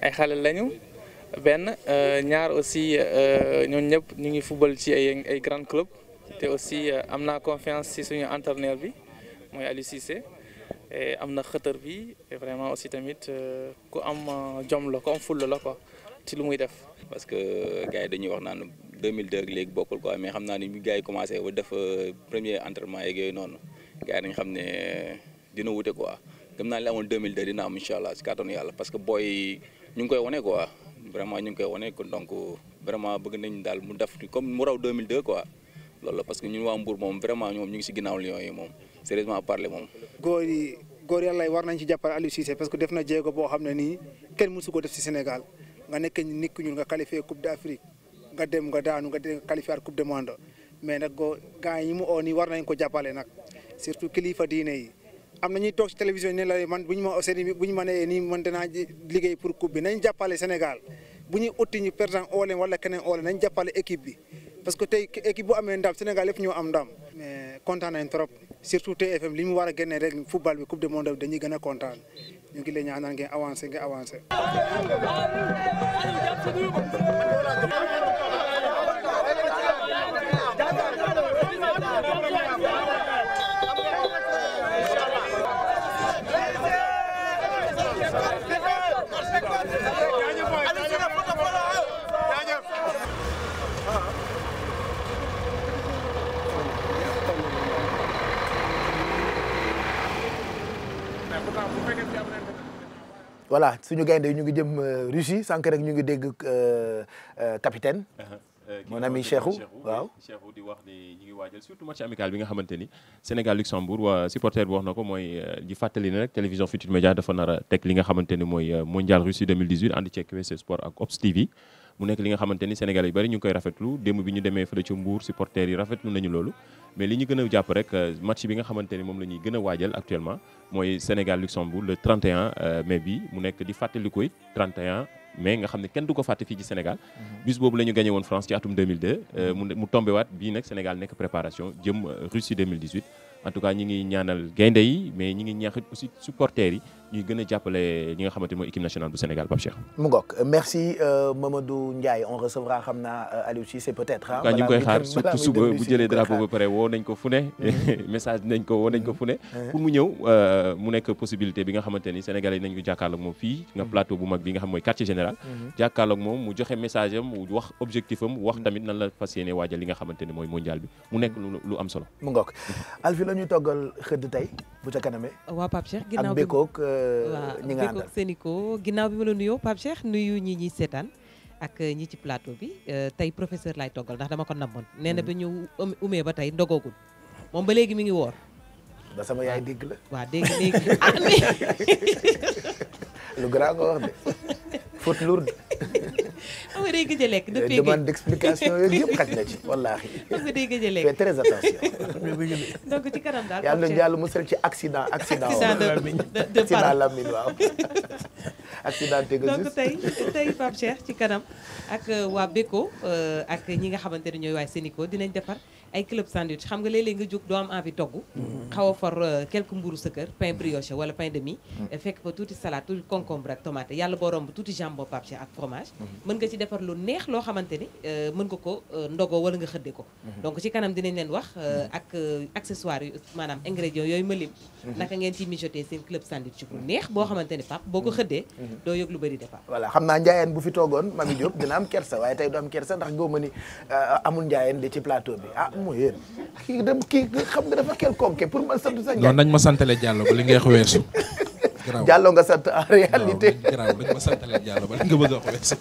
ay xale lañu benn ñaar aussi ñoom ñëpp ñu ngi football ci ay grand club te aussi am naa confiance ci suñu entraîneur bi mooy Aliou Cissé et am na xëtër bi et vraiment aussi tamit ku am jom la ku am fulla la quoi ci lu muy def. parce que gars yi dañuy wax naan 2002 ak léegi bokkul quoi mais xam naa ni gars yi commencé ba def premier entraînement yeeg yooyu noonu gars yi dañu xam ne dina wute quoi gëm naa li amoon 2002 dina am incha allah si kàttanu yàlla parce que booy ñu ngi koy wane quoi vraiment ñu ngi koy wane donc vraiment bëgg nañ daal mu def comme mu raw 2002 quoi loolu la parce que ñun waa Mbour moom vraiment ñoom ñu ngi si ginnaaw Lions yi moom sérieusement parler moom. góor yàlla war nañ ci jàppale Aliou Cissé parce que def na jéego boo xam ne nii kenn mësu ko def si Sénégal nga nekk nit ku ñuul nga qualifié coupe d'Afrique nga dem nga daanu nga qualifié coupe du monde mais nag gars yi mu oo nii war nañ ko jàppale nag surtout kilifa diine yi. am na ñuy toog ci télévision ne la man bu ñu ma aussi bu ñu mënee nii man danaa liggéey pour coupe bi nañ jàppale Sénégal bu ñuy utti ñu président oo leen wala keneen oo leen nañ jàppale équipe bi parce que tey équipe bu amee ndam Sénégal yëpp ñoo am ndam. mais kontaan nañ trop surtout TFM li mu war a génnee rek football bi coupe du monde bi dañuy gën a kontaan ñu ngi leen ñaanal ngeen avancé. voilà suñu gaynde yi ñu ngi jëm Russie sànq rek ñu ngi dégg capitaine. mon ami Cheikhou waaw Cheikhou di wax ni ñu ngi waajal surtout match amical bi nga xamante ni Sénégal Luxembourg waa supporter bi wax na ko mooy di fàttali ne rek télévision Futurs Médias dafa nar a teg li nga xamante ni mooy mondial Russie 2018 ànd ceeg QSC Sport ak Ops TV mu nekk li nga xamante ni Sénégal yu bëri ñu ngi koy rafetlu démb bi ñu demee fële ci Mbour supporters yi rafetlu nañu loolu mais li ñu gën a jàpp rek match bi nga xamante ni moom la ñuy gën a waajal actuellement mooy Sénégal Luxembourg le 31 mai bi mu nekk di fàttali ko it 31 mai nga xam ne kenn du ko fàtte fii ci Sénégal bis boobu la ñu gagné woon France ci atum 2002 mu tombé waat bii nag Sénégal nekk préparation jëm Russie 2018 en tout cas ñi ngi ñaanal gaynde yi mais ñi ngi ñaax aussi supporters yi ñuy gën a jàppale ñi nga xamante mooy équipe nationale bu Sénégal Pape Cheikh. mu ngoog merci Mamadou Ndiaye on recevra xam naa Aliou Cissé peut-être. ñu ngi koy xaar surtout suba bu jëlee drapeau ba pare woo nañ ko fu ne message nañ ko woo nañ ko fu ne pour mu ñëw mu nekk possibilité bi nga xamante ni Sénégalais yi nañ ko jàkkaarloog moom fii nga plateau bu mag bi nga xam mooy quartier général jàkkaarloog moom mu joxe message am mu wax objectif am wax tamit nan la fas yéene waajal li nga xamante ni mooy mondial bi mu nekk lu am solo. mu ngoog Alfi la ñu toggal xëdd tey bu ca kanamee. waaw Pape Cheikh ginnaaw ak Bekkoog ñi nga àndal Sénico ginnaaw bi ma la nuyoo Pape Cheikh nuyu ñi seetaan ak ñi ci plateau bi tey professeur laay toggal ndax dama ko namoon nee na ba ñu umee ba tey ndogoogul moom ba léegi mi ngi woor. ba sama yaay dégg la. waaw dégg léegi lu grand nga wax de faute lourde. xam nga day gëj a lekk depuis demande d'explication yooyu yëpp xaj na ci wallaahi. xam nga day gëj a lekk fais très attention. donc ci kanam daal yàlla musal ci accident de lamine waaw. accident donc tey Pape Cheikh ci kanam ak waa Beko ak ñi nga xamante ne ñooy waa Sénico dinañ defar ay club sandwich xam nga léeg-léeg nga jóg doo am envie togg xaw a for quelques mburu sa kër pain brioché wala pain de mie fekk fa tuuti salade tuuti concombre ak tomate yàlla boo romb tuuti jambon Pape Cheikh ak fromage mën nga ci defar lu neex loo xamante ni mën nga ko ndogoo wala nga xëdde ko donc ci kanam dinañ leen wax ak accessoires yu maanaam ingrédients yooyu ma lim naka ngeen ci mijoter seen club sandwich bu neex boo xamante ni Pape boo ko xëddee doo yëg lu bëri defar voilà xam naa njaayeen bu fi toogoon Mami Diop dina am kersa waaye tey du am kersa ndax góoma ni amul njaayeen de ci plateau bi mooy yéen kii xam nga dafa quelconque pour ma sant sa non nañ ma santale Diallo ba li ngay wax weesu Diallo nga sant en réalité garaaw nañ ma santale Diallo ba li nga bëgg a wax weesu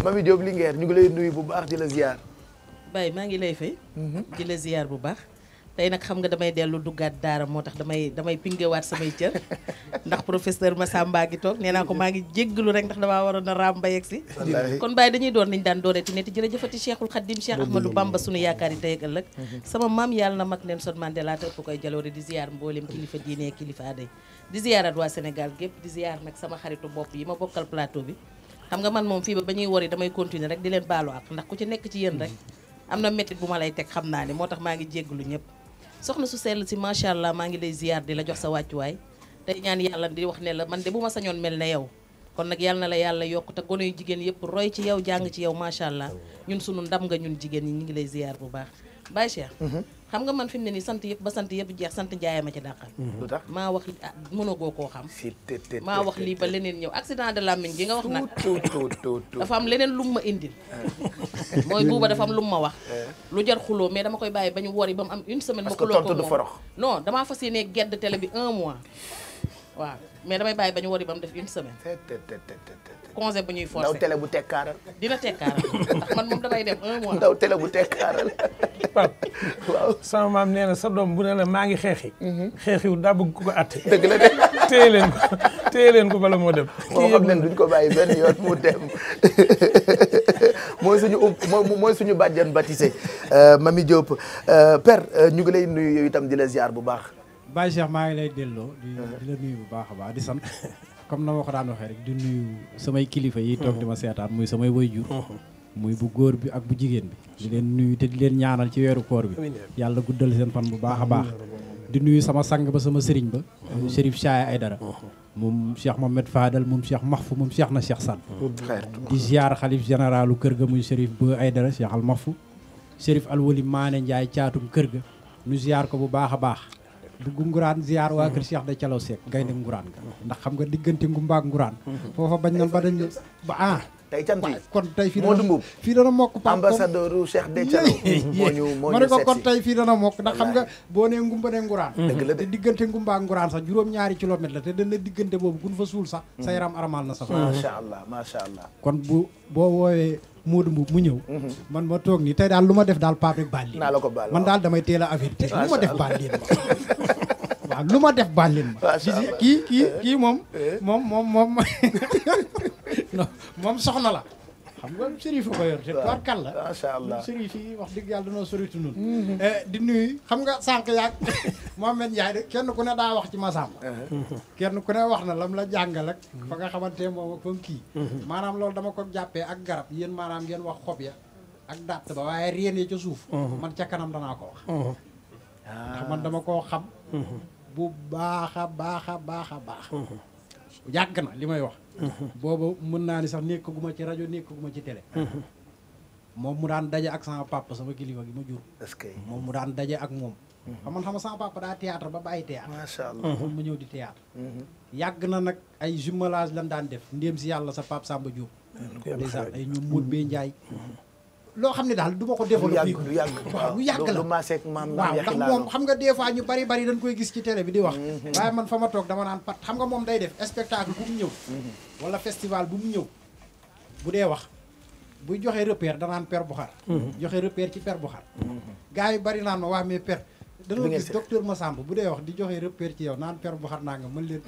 Mami Diop Linguère ñu ngi lay nuyu bu baax di la ziar Baye maa ngi lay fay di la ziar bu baax tey nag xam nga damay dellu duggaat daara moo tax damay pingewaat samay cër ndax professeur Massamba gi toog nee naa ko maa ngi jéggalu rek ndax damaa waroon a raam ba yegg si kon Baye dañuy doon niñ daan dooree ti ne ti jërëjëfati Cheikhul Khadim Cheikh Ahmadou Bamba sunu yaakaar yi tey ak ëllëg sama maam yàlla na mag Nelson Mandela te ëpp koy jaloore di ziar mboolem kilifa diine kilifa aaday di ziarat waa Sénégal gépp di ziar nag sama xaritu bopp yi ma bokkal plateau bi xam nga man moom fii ba ñuy wori damay continuer rek di leen baalu ak ndax ku ci nekk ci yéen rek am na métit bu ma lay teg xam naa ne moo tax maa ngi jéggalu ñëpp soxna su sell si macha allah maa ngi lay ziar di la jox sa wàccuwaay tey ñaan yàlla di wax ne la man de bu ma sañoon mel ne yow kon nag yàlla na la yàlla yokk te gone yu jigéen yëpp roy ci yow jàng ci yow macha allah ñun sunu ndam nga ñun jigéen ñi ñu ngi lay ziar bu baax Baye Cheikh xam nga man fi mu ne nii sant yëpp ba sant yëpp jeex sant njaayee ma ci dàqal lu tax maa wax mënagoo koo xam maa wax lii ba leneen ñëw accident de làmmiñ gi nga wax nag dafa am leneen lu mu ma indil mooy buuba dafa am lu mu ma wax lu jar xuloo mais dama koy bàyyi ba ñu wori ba mu am une semaine ma xuloo ko moom non damaa fas yéene gedd télé bi 1 mois waaw mais damay bàyyi ba ñu wori ba mu def une semaine congé bu ñuy forcé ndaw télé bu tekkaaral dina tekkaaral ndax man moom damay dem 1 mois ndaw télé bu tekkaaral waaw sama maam nee na sa doom bu ne la maa ngi xeexi xeexiwu daa bëgg ku ko atte dëgg la de téye leen ko bala moo dem moo xam ne duñ ko bàyyi benn yoon mu dem mooy suñu bàjjan baptisé Mami Diop père ñu ngi lay nuyu yow itam di la ziar bu baax Baye Cheikh maa ngi lay delloo di la nuyu bu baax a baax di sant comme na ma ko daan waxee rek di nuyu samay kilifa yi toog di ma seetaan muy samay waajur muy bu góor bi ak bu jigéen bi di leen nuyu te di leen ñaanal ci weeru koor bi yàlla guddal seen fan bu baax a baax di nuyu sama sang ba sama sëriñ ba Chérif Chaaya Aydara moom Cheikh Mohamed Fadal moom Cheikh Mahfou moom Cheikh na Cheikh Sane di ziar xalif généralu kër ga muy Chérif ba Aydara Cheikh Al Mahfou Chérif Alwali Maane Ndiaye caatum kër ga nu ziar ko bu baax a baax dugg nguraan ziar waa kër Cheikh de Calaw Seck gaynde nguraan ga ndax xam nga diggante ngumbaak nguraan foofa bañ na ba dañ ba tey cant yi kon tey fii dana mokk pa ambassadeur Cheikh de Calaw moo ma ne ko kon tey fii dana mokk ndax xam nga boo nee ngumba ne nguraan te diggante ngumbaak nguraan sax juróom-ñaari kilomètre la te dana diggante boobu gun fa suul sax sa yaram aramal na sax macha allah kon boo woowee Modou Mboub mu ñëw man ma toog nii tey daal lu ma def daal Pape rek baal leen naa la ko baal man daal damay teel a avertir lu ma def baal leen ma waaw lu ma def baal leen ma kii moom moom soxna la xam nga sërif ko yor te toor kal la macha allah sërif yi wax dëgg yàlla danoo soritu nun di nuyu xam nga sànq yaag Mohamed Ndiaye de kenn ku ne daa wax ci Massamba kenn ku ne wax na lam la jàngal ak fa nga xamante moom ak fa kii maanaam loolu dama ko jàppee ak garab yéen maanaam ngeen wax xob ya ak dàtt ba waaye reen ya ca suuf man ca kanam danaa ko wax ndax man dama koo xam bu baax a baax a baax a baax yàgg na li may wax boobu mën naa ni sax nekkaguma ci rajo nekkaguma ci télé moom mu daan daje ak sama papa sama kilifa gi ma jur est-ce que moom mu daan daje ak moom xam nga sama papa daa théâtre ba bàyyi théâtre macha allah moom ma ñëw di théâtre yàgg na nag ay jumelage lan daan def ndéem si yàlla sa Pape Samba Diop ndeysaan ay ñoom Modou Bey Ndiaye loo xam ne daal du ma ko développé du yàgg waaw lu yàgg la lu maaseeg maam waaw ndax moom xam nga des fois ñu bari dañ koy gis ci télé bi di wax waaye man fa ma toog dama naan pat xam nga moom day def spectacle bu mu ñëw wala festival bu mu ñëw bu dee wax buy joxe repère danaan per bu xar joxe repère ci per bu xar gars yi bari naan ma waa mais per danoo gis docteur Massamba bu dee wax di joxe repère ci yow naan per bu xar naa nga mën leen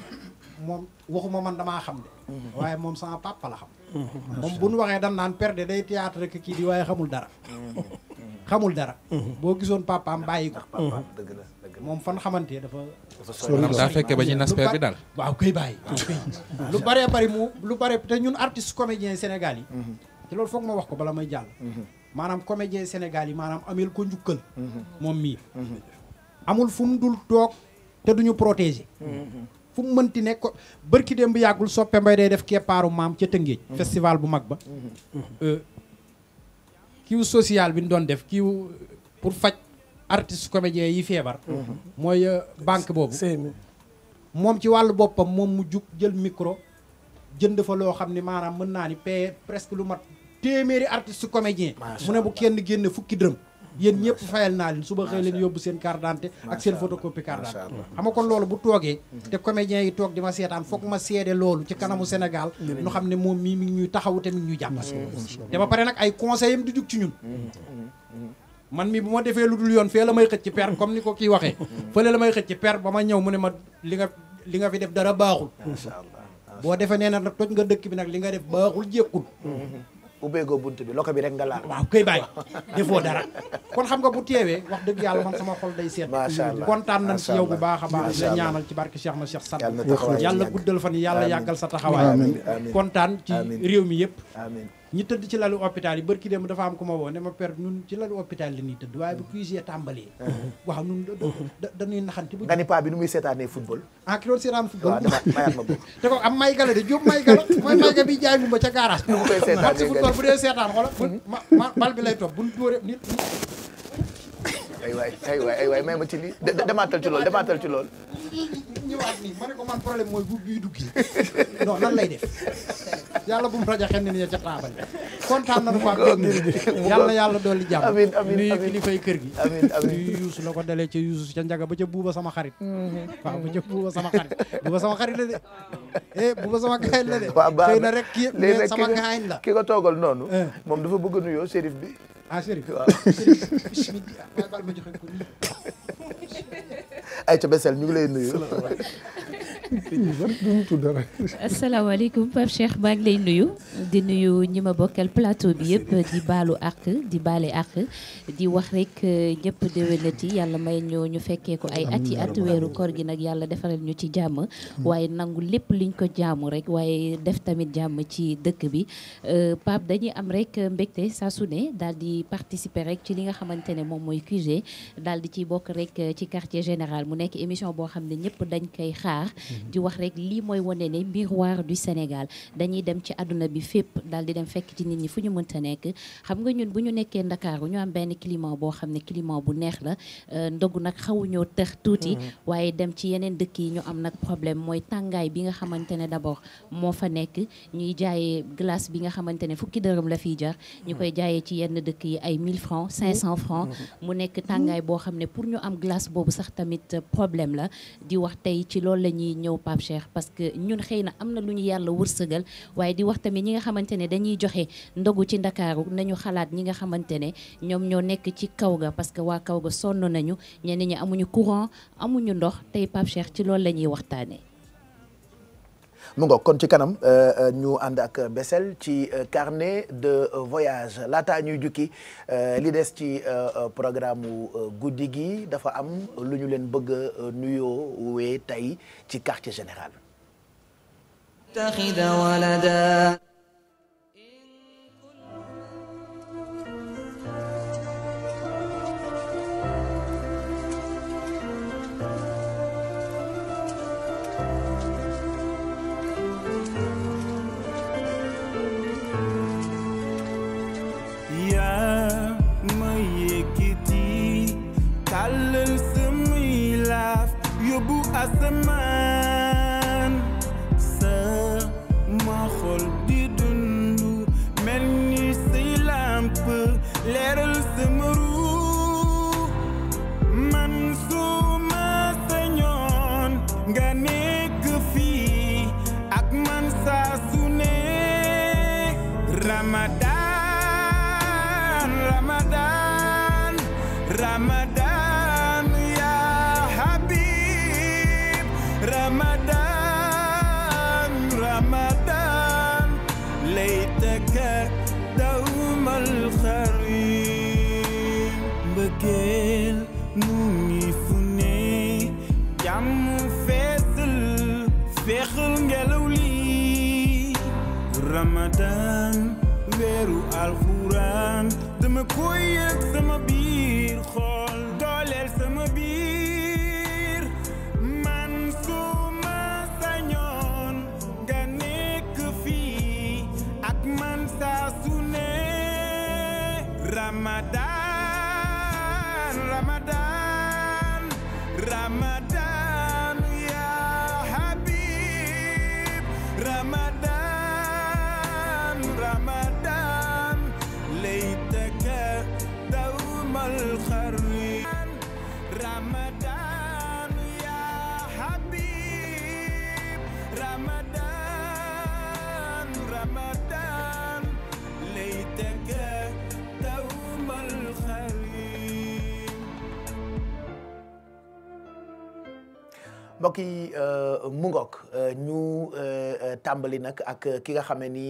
moom waxuma man damaa xam de waaye moom sama papa la xam moom bu nu waxee dan naan per de day théâtre rek kii di waaye xamul dara xamul dara boo gisoon papaam bàyyi ko moom fan xamante dafa daa fekkee ba ñuy nas per bi daal waaw koy bàyyi waaw koy lu bëree bëri lu bëri te ñun artiste comédien Sénégal yi te loolu foog ma wax ko bala may jàll maanaam comédien Sénégal yi maanaam amel ko njukkal moom mii amul fu mu dul toog te duñu protéger fu mu mënti nekk ko bërki dem bu yàggul soppe mbay day def keppaaru maam ca Tëngéej festival bu mag ba kiiw social bi ñu doon def kiiw pour faj artiste comédien yi feebar mooy banque boobu moom ci wàllu boppam moom mu jug jël micro jënd fa loo xam ne maanaam mën naa ni paye presque lu mat téeméeri artiste comédien mu ne bu kenn génne fukki dërëm yéen ñëpp fayal naa leen suba xëy leen yóbbu seen carte d'identité ak seen photocopie carte d'identité xam nga kon loolu bu toogee te comédiens yi toog di ma seetaan foog ma seede loolu ci kanamu Sénégal ñu xam ne moom mii mi ngi ñuy taxawu te mi ngi ñuy jàppal te ba pare nag ay conseils am di jug ci ñun man mi bu ma defee lu dul yoon fee la may xëcc ci per comme ni ko kii waxee fële la may xëcc ci per ba ma ñëw mu ne ma li nga fi def dara baaxul boo defee nee na nag toj nga dëkk bi nag li nga def baaxul jékkul ubbeegoo bunt bi loko bi rek nga laal waaw koy bàyyi defoo dara kon xam nga bu teewee wax dëgg yàlla man sama xol day seet kontaan nañ ci yow bu baax a baax la ñaanal ci barke Cheikh na Cheikh Sadd yàlla guddal fan yi yàlla yàggal sa taxawaay kontaan ci réew mi yëpp ñi tëdd ci lalu hôpital yi bërki dem dafa am ku ma woo ne ma per ñun ci lalu hôpital li ñuy tëdd waaye bu cuisé tàmbalee waaw ñun dañuy naxanti bu nga ni paa bi nu muy seetaanee football ki doon seetaan football mayaat ma bokk te ko am may gala de Jóob may gala mooy may ga bi jaay mu ba ca garage nu mu koy seetaanee si football bu dee seetaan xoola ma bal bi lay topp buñ dóore nit ay waay may ma ci lii demaatal ci lool ñëwaat nii ma ne ko man problème mooy bu bii duggi non nan lay def yàlla bu mu rajo xen ni ca taabal kontaan nañu fa yàlla dolli jàmm amiin nuyu kilifay kër gi nuyu yuusu la ko dalee ca yuusu ca njaga ba ca buuba sama xarit waaw ba ca buuba sama xarit la de buuba sama gaañ la de xëy na rek kii mais sama gaañ la ki ko toogal noonu moom dafa bëgg a nuyoo Chérif bi Chérif waaw Chérif bismillah bal ma joxe ko ay ca Bessel ñu ngi lay nuyu asalaamaaleykum Pape Cheikh maa ngi lay nuyu di nuyu ñi ma bokkal plateau bi yëpp di baalu àq di baale àq di wax rek ñëpp déwénati yàlla may ñu fekkee ko ay ati at weeru koor gi nag yàlla defaral ñu ci jàmm waaye nangu lépp liñ ko jaamu rek waaye def tamit jàmm ci dëkk bi Pape dañuy am rek mbégte saa su ne daal di participer rek ci li nga xamante ne moom mooy QG daal di ci bokk rek ci quartier général mu nekk émission boo xam ne ñëpp dañ koy xaar di wax rek lii mooy wane ne miroir du Sénégal dañuy dem ci àdduna bi fépp daal di dem fekk ci nit ñi fu ñu mënta nekk xam nga ñun bu ñu nekkee Ndakaaru ñu am benn climat boo xam ne climat bu neex la ndogu nag xawuñoo tëx tuuti waaye dem ci yeneen dëkk yi ñu am nag problème mooy tàngaay bi nga xamante ne d'abord moo fa nekk ñuy jaayee glace bi nga xamante ne fukki dërëm la fiy jar ñu koy jaayee ci yenn dëkk yi ay 1000 francs 500 francs mu nekk tàngaay boo xam ne pour ñu am glace boobu sax tamit problème la di wax tey ci loolu la ñuy ñëw Pape Cheikh parce que ñun xëy na am na lu ñu yàlla wërsëgal waaye di wax tamit ñi nga xamante ne dañuy joxe ndogu ci Ndakaaru nañu xalaat ñi nga xamante ne ñoom ñoo nekk ci kaw ga parce que waa kaw ga sonn nañu ñenn ñi amuñu courant amuñu ndox tey Pape Cheikh ci loolu la ñuy waxtaanee. mu ngoog kon ci kanam ñu ànd ak Bessel ci carnet de voyage laataa ñuy jukki li des ci programme guddi gi dafa am lu ñu leen bëgg a nuyoo wee tey ci quartier général. Ramadan Ramadan Ramadan ya Habib Ramadan Ramadan laytaka dawmal kharim bëggeel mu ngi fu ne jàmm feesal feexal ngelaw li Ramadan weeru alxuraan dama koy yëg sama biir xool dooleel sama biir man suma sañoon nga nekk fii ak man saa su ne Ramadan Ramadan Ramadan ya Habib Ramadan Ramadan laytaka dawmal kharim Ramadan ya Habib Ramadan Ramadan laytaka dawmal kharim. mbokk yi mu ngoog ñu tàmbali nag ak ki nga xam ne ni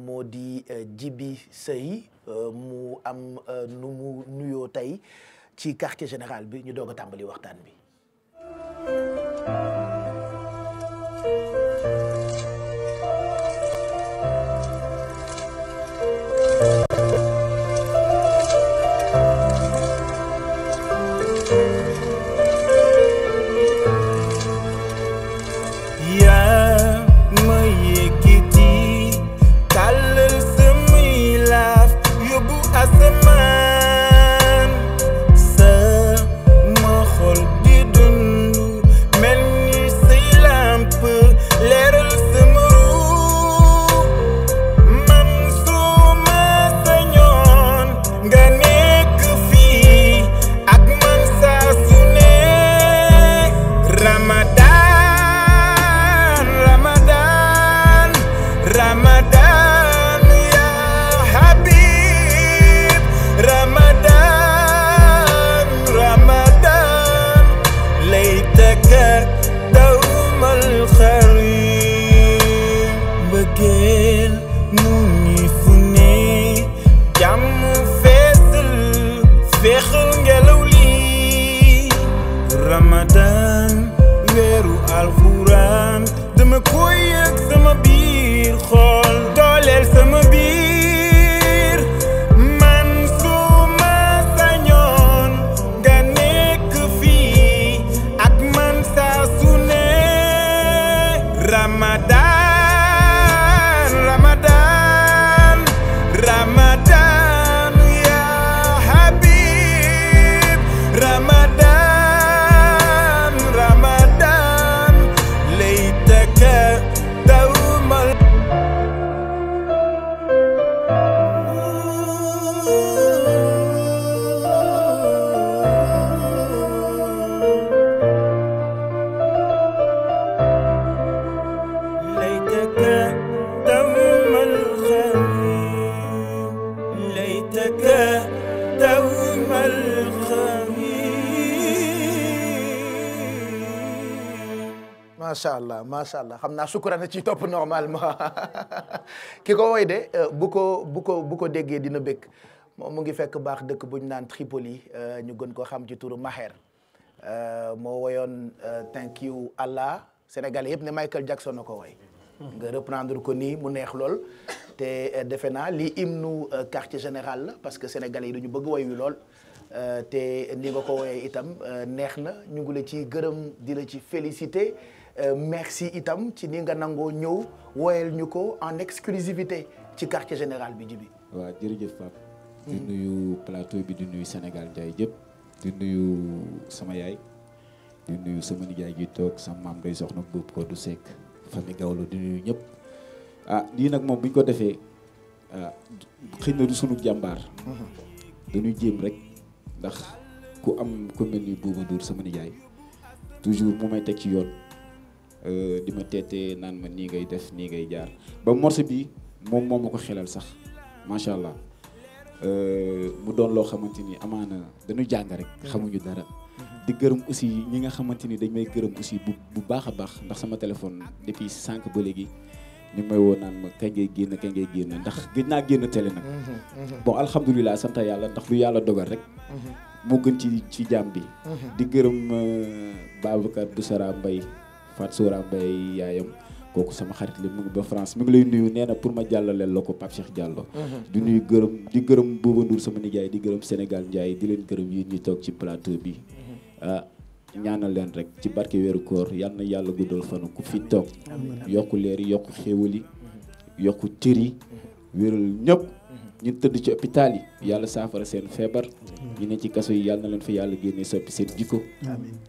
moo di Djiby Seye mu am nu mu nuyoo tey ci quartier général bi ñu doog a tàmbali waxtaan bi. macha allah xam naa sukkurana ci topp normalement ki ko woy de bu ko déggee dina bëgg moom mu ngi fekk baax dëkk bu ñu naan Tripoli ñu gën ko xam ci turu Maher moo woyoon thank you Allah Sénégalais yëpp ne Michael Jackson na ko woy nga reprendre ko nii mu neex lool te defe naa lii hymne quartier général la parce que Sénégalais yi dañu bëgg woy wi lool te ni nga ko woyee itam neex na ñu ngi la ci gërëm di la ci féliciter merci itam ci ni nga nangoo ñëw woyal ñu ko en exclusivité ci quartier général bi Djiby. waaw jërëjëf Pape. di nuyu plateau bi di nuyu Sénégal njaay jëpp. di nuyu sama yaay. di nuyu sama nijaay gi toog sama maam day soxna Boub Kodou Seck famille Gawlo di nuyu ñëpp. ah lii nag moom bu ñu ko defee xëy na du sunu jàmbaar. dañuy jéem rek ndax ku am ku mel ni Bouba Ndour sama nijaay toujours mu may teg ci yoon. di ma teetee naan ma nii ngay def nii ngay jaar ba morceau bi moom moo ma ko xelal sax macha allah mu doon loo xamante ni amaana dañu jàng rek xamuñu dara. di gërëm aussi ñi nga xamante ni dañ may gërëm aussi bu baax a baax ndax sama téléphone depuis sànq ba léegi ñu may woo naan ma kañ ngay génn ndax gëj naa génn télé nag. bon alhamdulilah sant yàlla ndax lu yàlla dogal rek. moo gën ci jàmm bi. di gërëm Babacar Boussara Mbaye Fatou Sora Mbaye yaayam kooku sama xarit la mu ngi ba France mi ngi lay nuyu nee na pour ma jàllaleel la ko Pape Cheikh Diallo. di nuyu di gërëm Bouba Ndour sama nijaay di gërëm Sénégal Ndiaye di leen gërëm yéen ñi toog ci plateau bi. ñaanal leen rek ci barke weeru koor yal na yàlla guddal fanu ku fi toog yokku leer yi yokku xéewal yi yokku cër yi wéral ñëpp ñu tëdd ci hôpital yi yàlla saafara seen feebar ñu ne ci kaso yi yàlla na leen fa yàlla génnee soppi seen jikko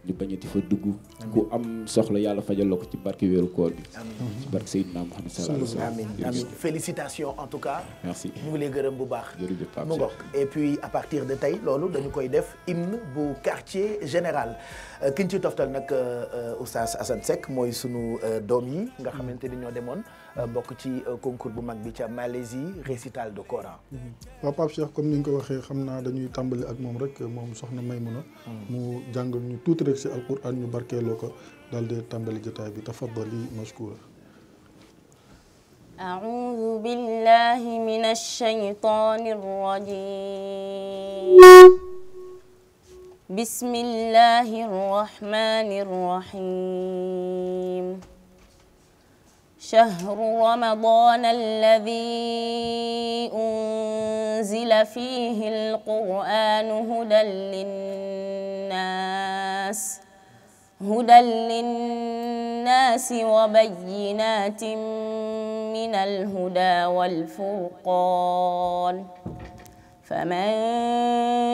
ñu bañati fa dugg ku am soxla yàlla fajal la ko ci barke weeru koor bi ci barke Seydina Muhammad sallallahu alayhi wa sallam. amiin félicitations en tout cas. merci ñu ngi lay gërëm bu baax. jërëjëf Pape mu ngoog et puis à partir de tey loolu dañu koy def hymne bu quartier général ki ñu ci toftal nag Oustaz Assane Seck mooy sunu doom yi nga xamante ni ñoo demoon bokk ci concours bu mag bi ca Malaisie récital de Coran. waaw Pape Cheikh comme ni nga ko waxee xam naa dañuy tàmbali ak moom rek moom soxna Maymuna mu jàngal ñu tuuti rek si alquran ñu barkeeloo ko daal di tàmbali jotaay bi tafaddali mashkura. أعوذ بالله من الشيطان الرجيم بسم الله الرحمن الرحيم شهر رمضان الذي أنزل فيه القرآن هدى للناس وبينات من الهدى والفرقان فمن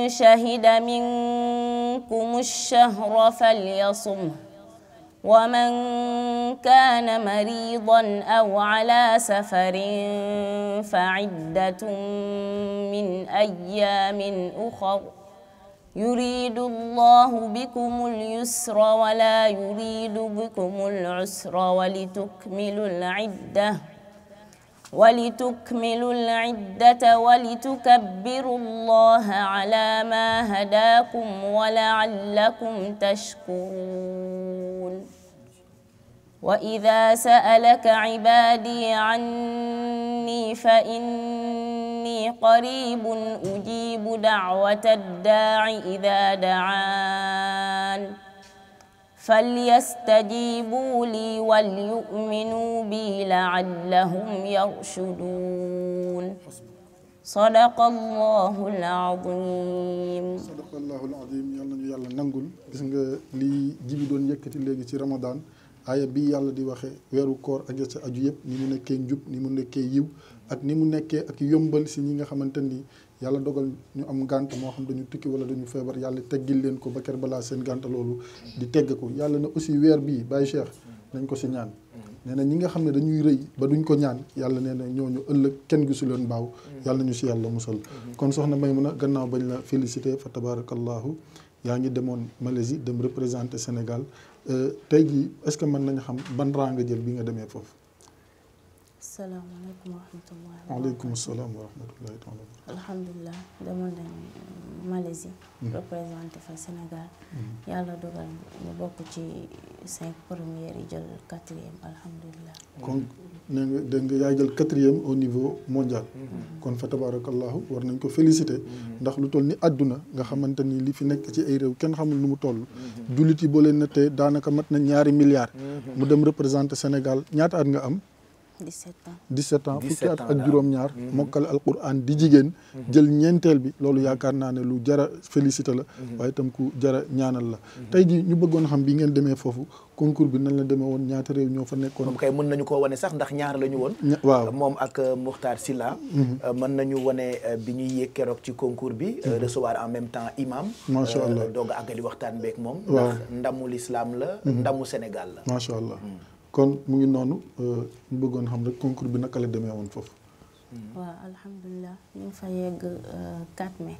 شهد منكم الشهر فليصمه ومن كان مريضا أو على سفر فعدة من أيام أخر يريد الله بكم اليسر ولا يريد بكم العسر ولتكملوا العدة ولتكبروا الله على ما هداكم ولعلكم تشكرون وإذا سألك عبادي عني فإني قريب أجيب دعوة الداع إذا دعان فليستجيبوا لي وليؤمنوا بي لعلهم يرشدون صدق الله العظيم صدق الله العظيم yàlla nañu yàlla nangul gis nga lii jibi doon yëkkati léegi ci Ramadan aaya bi yàlla di waxe weeru koor ak sa aju yëpp ni mu nekkee njub ni mu nekkee yiw ak ni mu nekkee ak yombal si ñi nga xamante ni yàlla dogal ñu am gànt moo xam dañu tukki wala dañu feebar yàlla teggil leen ko ba ker balaa seen gànt loolu di tegg ko yàlla na aussi weer bii Baye Cheikh nañ ko si ñaan nee na ñi nga xam ne dañuy rëy ba duñ ko ñaan yàlla nee na ñooñu ëllëg kenn gisu leen baaw yàlla nañu si yàlla musal kon soxna Maymuna gannaaw bañ la félicité fa tabarakallahu yaa ngi demoon Malaisie dem représenter Sénégal tey jii est-ce que mën nañu xam ban rang nga jël bi nga demee foofu. asalaamaaleykum wa rahmatulah. waaleykum salaam wa rahmatulahi taala. alhamdulilah demoon nañ Malaisie. représenté fa Sénégal. yàlla dogal ñu bokk ci 5 premières yi jël 4e alhamdulilah. kon nee nga dégg nga yaay jël 4e au niveau mondial. kon fa tabarakallahu war nañ ko féliciter. ndax lu toll ni àdduna nga xamante ni li fi nekk ci ay réew kenn xamul nu mu toll. jullit yi boo leen nattee daanaka mat na 2 milliards. mu dem représenter Sénégal ñaata at nga am. 17 ans fukki at ak juróom-ñaar mokkal alquran di jigéen jël ñeenteel bi loolu yaakaar naa ne lu jara félicité la waaye itam ku jara ñaanal la tey ji ñu bëggoon xam bi ngeen demee foofu concours bi nan la demee woon ñaata réew ñoo fa nekkoon moom kay mën nañu ko wane sax ndax ñaar la ñu woon waaw moom ak Mokhtar Silla mën nañu wane bi ñuy yéeg keroog ci concours bi recevoir en même temps imam macha allah doog a àggali waxtaan beeg moom ndax ndamu l'islam la ndamu Sénégal la macha allah kon mu ngi noonu ñu bëggoon xam rek concours bi naka la demee woon foofu. waaw alhamdulilah ñu ngi fa yegg 4 mai.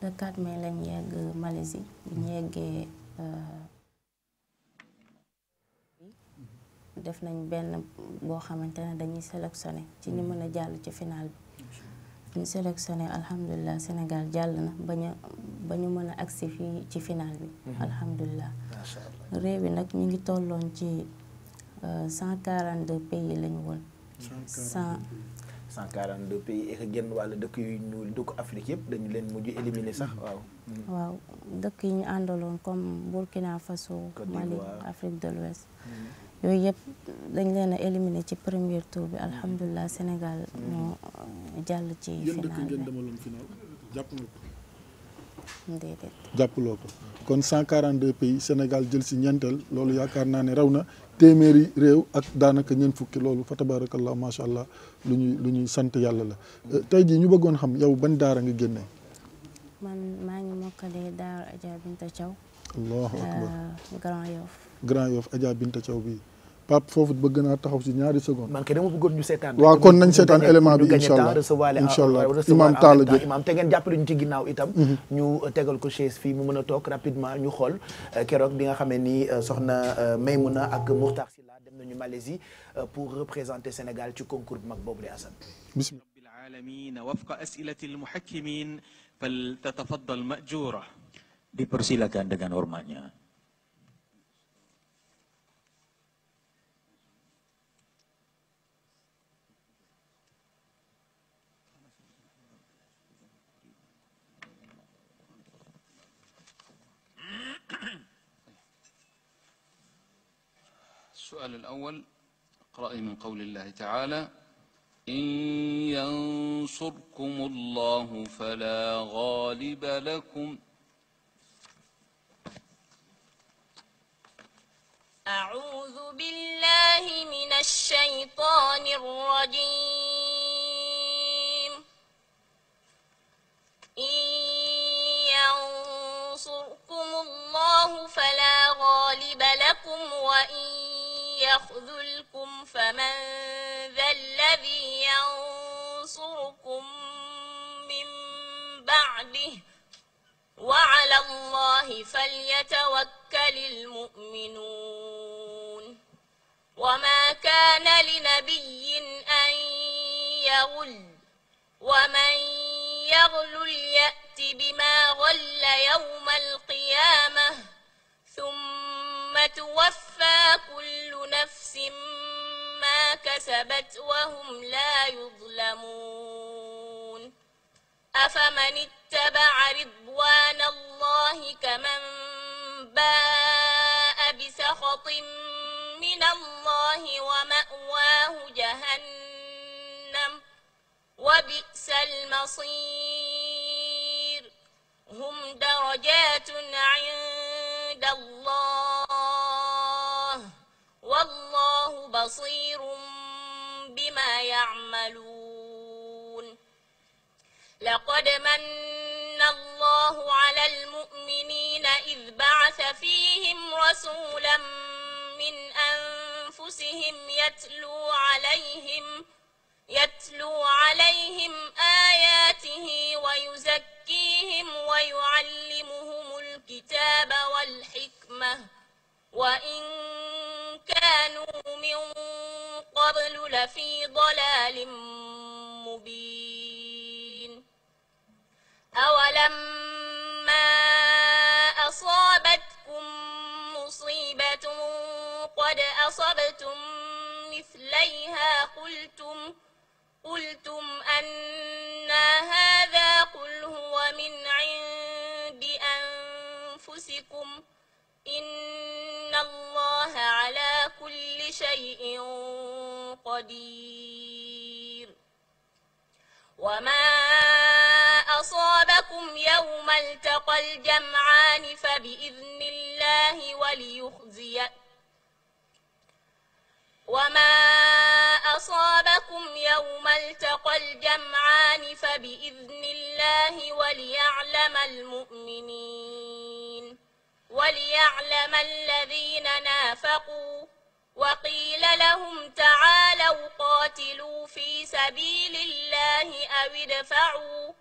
le 4 mai lañ yegg Malaisie bu ñu yeggee def nañ benn boo xamante ne dañuy sélectionné ci ñu mën a jàll ci final bi ñu sélectionné alhamdulilah Sénégal jàll na ba ñu mën a agsi fii ci final bi. alhamdulilah. macha allah réew bi nag ñu ngi tolloon ci 142 pays lañu woon. 142 pays ak genn wàll dëkk yu ñuul dëkk Afrique yëpp dañu leen mujj éliminer sax waaw. waaw dëkk yi ñu àndaloon comme Burkina Faso Mali Afrique de l'Ouest yooyu yëpp dañ leen a éliminer ci premier tour bi alhamdulilah Sénégal moo jàll ci final bi. yéen dëkk ngeen demaloon final jàpp nga ko. déedéet jàppaloo ko kon 142 pays Sénégal jël si ñeenteel loolu yaakaar naa ne raw na téeméeri réew ak daanaka ñeent fukki loolu fa tabarakallah macha allah lu ñuy sant yàlla la. tey jii ñu bëggoon xam yow ban daara nga génnee. man maa ngi mokkalee daara Adja Binta Thiaw. allahu akbar Grand Yoff. Grand Yoff Adja Binta Thiaw bi Pape foofu bëgg naa taxaw si ñaari secondes. man kay dama bëggoon ñu seetaan. waaw kon nañ seetaan élément bi incha allah imam Talla Diop imam te ngeen jàppale ñu ci ginnaaw itam. ñu tegal ko chaise fii mu mën a toog rapidement ñu xool keroog bi nga xamee ni soxna Maymouna ak Mourtar Silla dem nañu Malaisie pour représenter Sénégal ci concours bu mag boobu la Assane. bismillah. rabbil alamin wafqa as'ilati al-muhakkimin faltatafaddal ma'jura. Dipersilakan dengan hormatnya. السؤال الأول اقرأي من قول الله تعالى إن ينصركم الله فلا غالب لكم. أعوذ بالله من الشيطان الرجيم. إن ينصركم الله فلا غالب لكم وإن يخذلكم فمن ذا الذي ينصركم من بعده وعلى الله فليتوكل المؤمنون. وما كان لنبي أن يغل ومن يغل يأت بما غل يوم القيامة ثم توفى كل نفس ما كسبت وهم لا يظلمون. أفمن اتبع رضوان الله كمن باء بسخط من الله ومأواه جهنم وبئس المصير. هم درجات عند الله والله بصير بما يعملون. لقد من الله على المؤمنين إذ بعث فيهم رسولا من أنفسهم يتلو عليهم آياته ويزكيهم ويعلمهم الكتاب والحكمة وإن كانوا من قبل لفي ضلال مبين. أولما أصابتكم مصيبة قد أصبتم مثليها قلتم أنى هذا قل هو من عند أنفسكم إن الله على كل شيء قدير. وما أصابكم يوم التقى الجمعان فبإذن الله وما أصابكم يوم التقى الجمعان فبإذن الله وليعلم المؤمنين وليعلم الذين نافقوا. وقيل لهم تعالوا قاتلوا في سبيل الله أو ادفعوا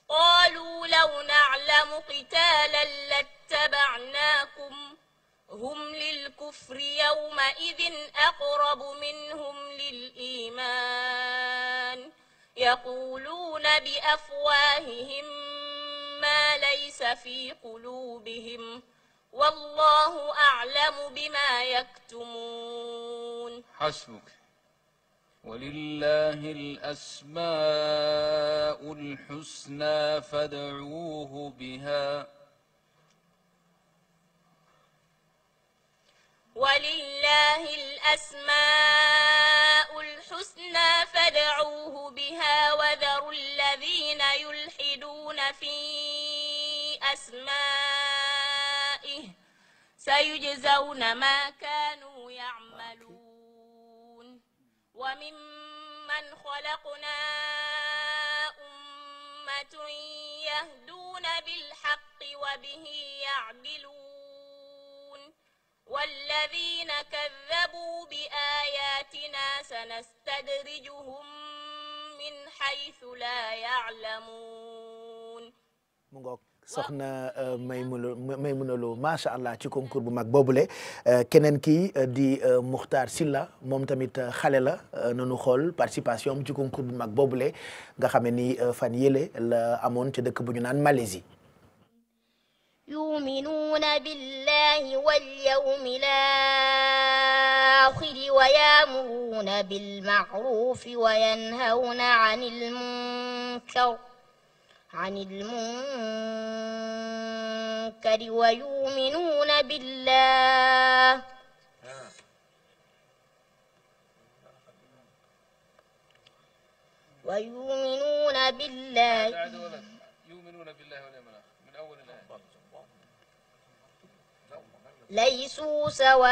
قالوا لو نعلم قتالا لاتبعناكم هم للكفر يومئذ أقرب منهم للإيمان يقولون بأفواههم ما ليس في قلوبهم والله أعلم بما يكتمون حسبك ولله الأسماء الحسنى فادعوه بها ولله الأسماء الحسنى فادعوه بها وذروا الذين يلحدون في أسمائه سيجزون ما كانوا يعملون وممن خلقنا أمة يهدون بالحق وبه يعدلون والذين كذبوا بآياتنا سنستدرجهم من حيث لا يعلمون mu ngoog soxna Maymuna Lo macha allah ci concours bu mag boobule keneen kii di Muxtaar Silla moom tamit xale la nanu xool participation am ci concours bu mag boobule nga xam ne ni fan yële la amoon ci dëkk bu ñu naan Malaisie. يؤمنون بالله واليوم الآخر ويأمرون بالمعروف وينهون عن المنكر ويؤمنون بالله ليسوا سواء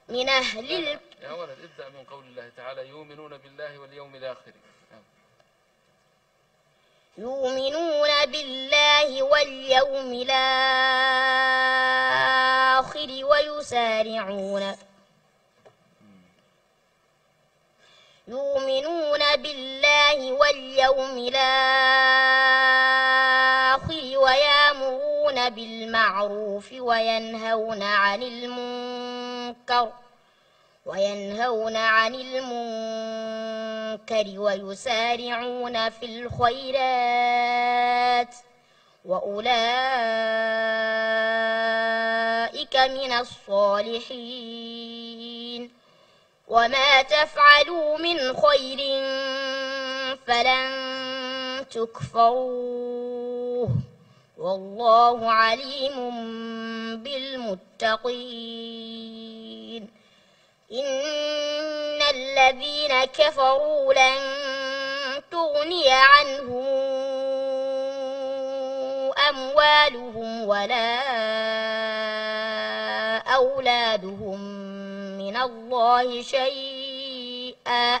من أهل يا ولد ابدأ من قول الله تعالى يؤمنون بالله واليوم الآخر يؤمنون بالله واليوم الآخر ويسارعون يؤمنون بالله واليوم الآخر ويأمرون بالمعروف وينهون عن المنكر ويسارعون في الخيرات وأولئك من الصالحين وما تفعلوا من خير فلن تكفروه والله عليم بالمتقين إن الذين كفروا لن تغني عنهم أموالهم ولا أولادهم من الله شيئا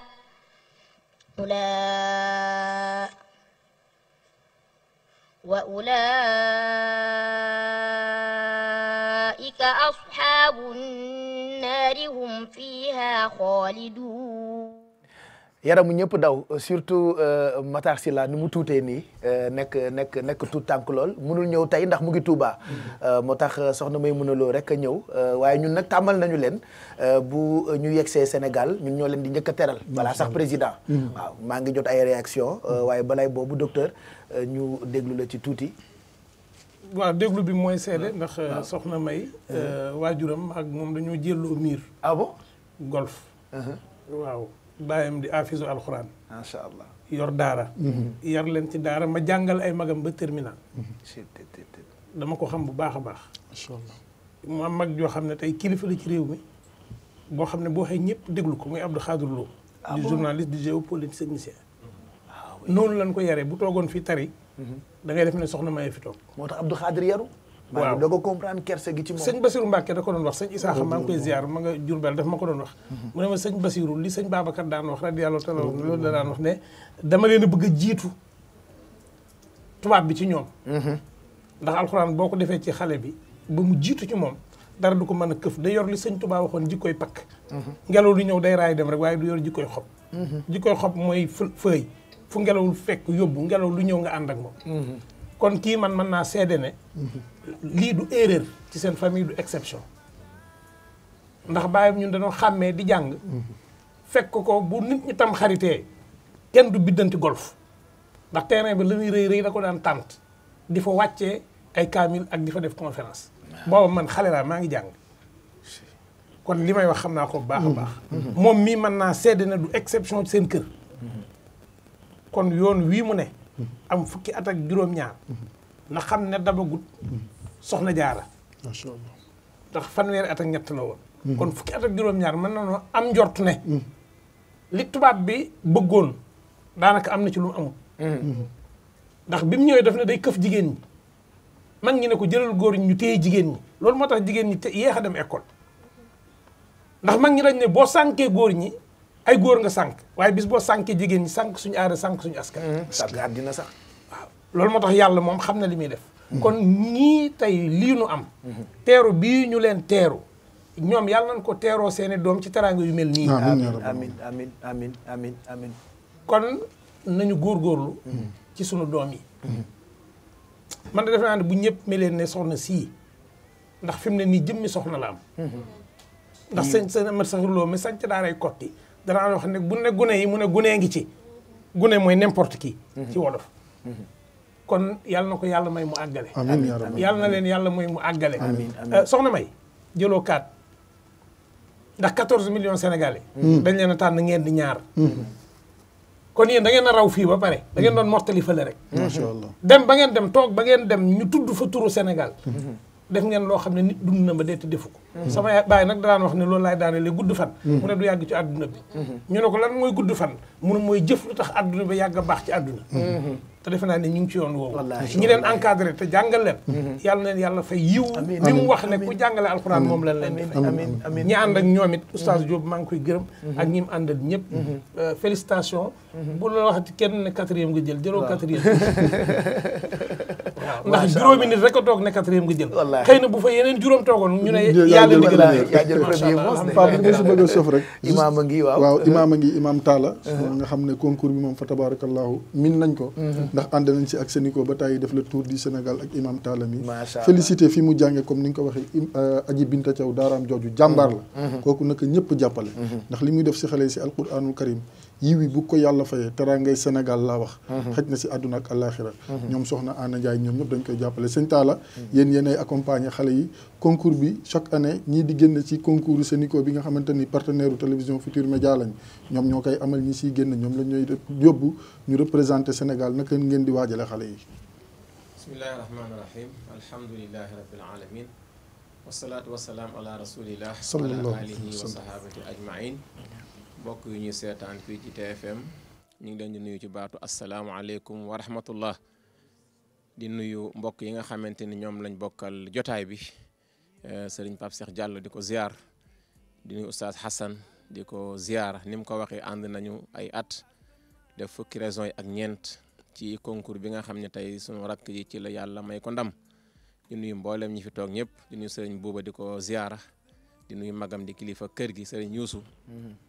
وأولئك أصحاب النار هم فيها خالدون yaramu ñëpp daw surtout Matar Sylla ni mu tuutee nii nekk tuut tànk lool mënul ñëw tey ndax mu ngi Touba moo tax soxna Maymuna Lo rek a ñëw waaye ñun nag tàmmal nañu leen bu ñu yegsee Sénégal ñun ñoo leen di njëkk a teral balaa sax président waaw maa ngi jot ay réaction waaye balay boobu docteur ñu déglu la ci tuuti. waaw déglu bi mooy seede ndax soxna May waajuram ak moom dañoo jëlloo miir. ah bon golf waaw baayam di afisu alxuraan. macha allah yor daara. yar leen ci daara ma jàngal ay magam ba terminal. dama ko xam bu baax a baax. macha allah mu am mag joo xam ne tey kilifa la ci réew mi boo xam ne boo waxee ñëpp déglu ko muy Abdou Khadir Lo. di journaliste di géopoliticien. noonu lañ ko yaree bu toogoon fii tari. da ngay def ne soxna Maye fi toog. moo tax Abdou Khadir yaru. waaw doo ko comprendre kerse gi ci moom. sëñ Basirou Mbacke da ko doon wax sëñ Isaaxa maa ngi koy ziar ma nga Jurbel daf ma ko doon wax. mu ne ma sëñ Basirou li sëñ Babacar daan wax radiyallahu taala loolu la daan wax ne dama leen a bëgg a jiitu tubaab bi ci ñoom. ndax alxuraan boo ko defee ci xale bi ba mu jiitu ci moom dara du ko mën a këf day yor li sëñ Tuubaa waxoon jikkoy pakk. ngelaw lu ñëw day raay dem rek waaye du yor jikkoy xob. jikkoy xob mooy fëy fu ngelawul fekk yóbbu ngelaw lu ñëw nga ànd ak moom. kon kii man mën naa seede ne lii du erreur ci seen famille du exception ndax bàyyam ñun dañoo xàmmee di jàng fekk ko bu nit ñi tam xaritee kenn du biddanti golf ndax terrain bi la muy rëy da ko daan tànt di fa wàccee ay kaamil ak di fa def conférence booba man xale laa maa ngi jàng kon li may wax xam naa ko bu baax a baax moom mii mën naa seede na du exception ci seen kër kon yoon wii mu ne am fukki at ak juróom-ñaar na xam ne dabagut soxna jaara macha allah ndax fanweeri at ak ñett la woon kon fukki at ak juróom-ñaar mën na noo am njort ne li tubaab bi bëggoon daanaka am na ci lu mu amul ndax bi mu ñëwee daf ne day këf jigéen ñi mag ñi ne ko jëlal góor ñi ñu téye jigéen ñi loolu moo tax jigéen ñi yéex a dem école ndax mag ñi dañ ne boo sànkee góor ñi ay góor nga sànk waaye bis boo sànkee jigéen ñi sànk suñu aada sànk suñu askan sànk àddina sax waaw loolu moo tax yàlla moom xam na li muy def kon ñii tey lii nu am teeru bii ñu leen teeru ñoom yàlla nañ ko teeroo seeni doom ci teraanga yu mel nii amin amin amin amin amin kon nañu góorgóorlu ci sunu doom yi man da defe naa ne bu ñëpp meleen ne soxna sii ndax fi mu ne nii jëmmi soxna la am ndax sëñ Amat Saxir Lo mi sañc daaray Kotti danaa wax ne bu ne gune yi mu ne gunee ngi ci gune mooy n'importe qui ci wolof kon yàlla na ko yàlla may mu àggale yàlla na leen yàlla may mu àggale soxna May jëloo 4 ndax 14 millions sénégalais dañ leen a tànn ngeen di ñaar kon yéen da ngeen a raw fii ba pare da ngeen doon mortali fële rek macha allah dem ba ngeen dem toog ba ngeen dem ñu tudd fa turu Sénégal def ngeen loo xam ne nit dund na ba deeti defu ko sama baay nag daan wax ne loolu laay daane le gudd fan mu ne du yàgg ci àdduna bi ñu ne ko lan mooy gudd fan mu ne mooy jëf lu tax àdduna bi yàgg a baax ci àdduna te defe naa ne ñu ngi ci yoon woowu ñi leen encadré te jàngal leen yàlla neen yàlla fay yiw li mu wax ne ku jàngale alxuraan moom lañ leen di fay ñi ànd ak ñoom it oustaz Diop maa ngi koy gërëm ak ñi mu àndal ñëpp félicitation bu la waxati kenn ne 4e nga jël jëloo 4e waaw ndax juróomi nit rek a toog ne 4e nga jël xëy na bu fa yeneen juróom toogoon ñu ne yàlla ndigal yaa jël premier moom Pape li nga si bëgg a sof rek imaam a ngi waaw imaam a ngi imaam Talla nga xam ne concours bi moom fa tabarakallahu min nañ ko ndax ànd nañ si ak Sénico ba tàyyi def le tour du Sénégal ak imam Talla mi félicité fi mu jànge comme ni nga ko waxee Aji Binta Thiaw daaraam jooju jàmbaar la kooku naka ñëpp jàppale ndax li muy def si xale yi si alquranul karim yiwi bu ko yàlla fayee teraangay Sénégal laa wax xëj na si àdduna ak àllaaxira ñoom soxna Anna Ndiaye ñoom ñëpp dañ koy jàppale sëñ Talla yéen yéenay accompagner xale yi concours bi chaque année ñii di génn ci concours Sénico bi nga xamante ni partenaire u télévision Futur Média lañ ñoom ñoo koy amal ñi siy génn ñoom la ñooy yóbbu ñu représenté Sénégal naka ngeen di waajale xale yi bismillahi rahmaani rahim alhamdulilahi rabbil alamin wasalaatu wasalaam ala rasulillah wa ala alihi wa sahabati ajmain mbokk yu ñuy seetaan fii ci TFM ñu ngi leen di nuyu ci baatu asalaamualeykum wa rahmatullah di nuyu mbokk yi nga xamante ni ñoom lañ bokkal jotaay bi sëriñ Pape Cheikh Diallo di ko ziar di nuyu oustaz Hassan di ko ziar ni mu ko waxee ànd nañu ay at def fukki raison yi ak ñeent ci concours bi nga xam ne tey sunu rakk yi ci la yàlla may ko ndam di nuyu mboolem ñi fi toog ñëpp di nuyu sëriñ Buuba di ko ziara di nuyu magam di kilifa kër gi sëriñ Yuusu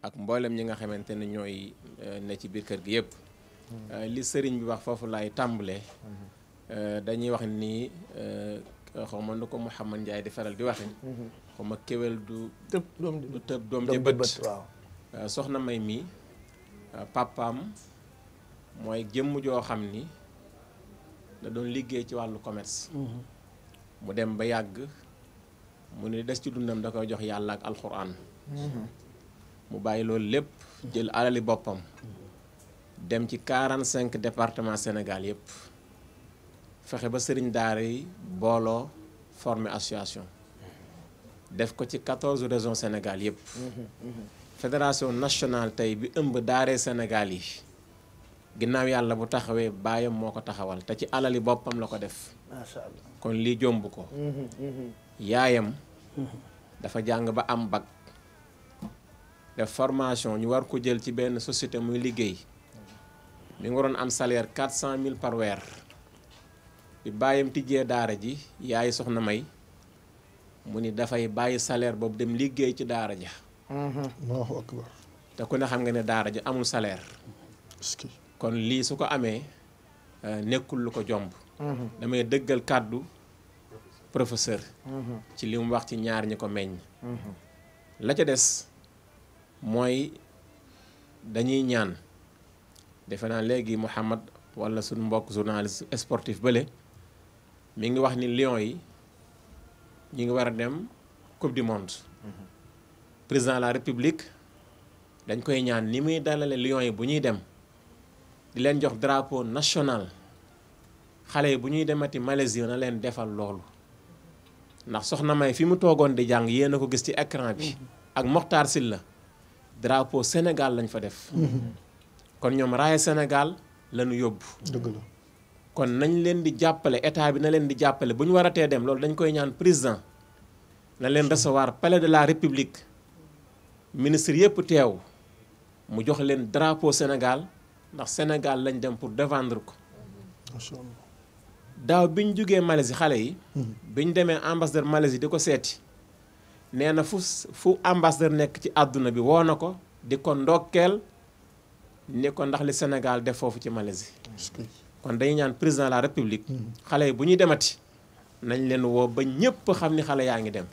ak mboolem ñi nga xamante ne ñooy ne ci biir kër gi yëpp li sëriñ bi wax foofu laay tàmbalee dañuy wax ni xaw ma nu ko Mouhamad Ndiaye di faral di waxe xaw ma kéwél du tëb doom ja bët soxna May mi papaam mooy jëmm joo xam ni da doon liggéey ci wàllu commerce mu dem ba yàgg mu ne des ci dundam da koy jox yàlla ak alxuraan mu bàyyi loolu lépp jël alali boppam dem ci 45 départements Sénégal yëpp fexe ba sëriñ daara yi booloo former association def ko ci 14 régions Sénégal yëpp fédération nationale tey bi ëmb daaree Sénégal yi ginnaaw yàlla bu taxawee baayam moo ko taxawal te ci alali boppam la ko def macha allah kon lii jomb ko yaayam dafa jàng ba am bac def formation ñu war ko jël ci benn société muy liggéey mi ngi waroon am salaire 400 000 par weer bi baayam tijjee daara ji yaay soxna May mu ni dafay bàyyi salaire boobu dem liggéey ci daara ja Allahu akbar te ku ne xam nga ne daara ji amul salaire kon lii su ko amee nekkul lu ko jomb damay dëggal kàddu professeur ci li mu wax ci ñaar ñi ko meññ la ca des mooy dañuy ñaan defe naa léegi Mouhamad wala suñu mbokk journaliste sportif bële mi ngi wax ni Lions yi ñi ngi war a dem coupe du monde président de la république dañ koy ñaan ni muy dalale Lions yi bu ñuy dem di leen jox drapeau national xale yi bu ñuy demati Malaisie na leen defal loolu ndax soxna May fi mu toogoon di jàng yéen a ko gis ci écran bi ak Mokhtar Sylla drapeau Sénégal lañ fa def kon ñoom raaya Sénégal lañu yóbbu dëgg la kon nañ leen di jàppale état bi na leen di jàppale bu ñu war a tee dem loolu dañ koy ñaan président na leen recevoir palais de la république ministre yëpp teew mu jox leen drapeau Sénégal ndax Sénégal lañ dem pour défendre ko macha allah daaw bi ñu jógee Malaisie xale yi bi ñu demee ambassadeur Malaisie di ko seeti nee na fu ambassadeur nekk ci àdduna bi woo na ko di ko ndokkeel ni ko ndax li Sénégal def foofu ci Malaisie kon dañuy ñaan président de la république xale yi bu ñuy demati nañ leen woo ba ñëpp xam ni xale yaa ngi dem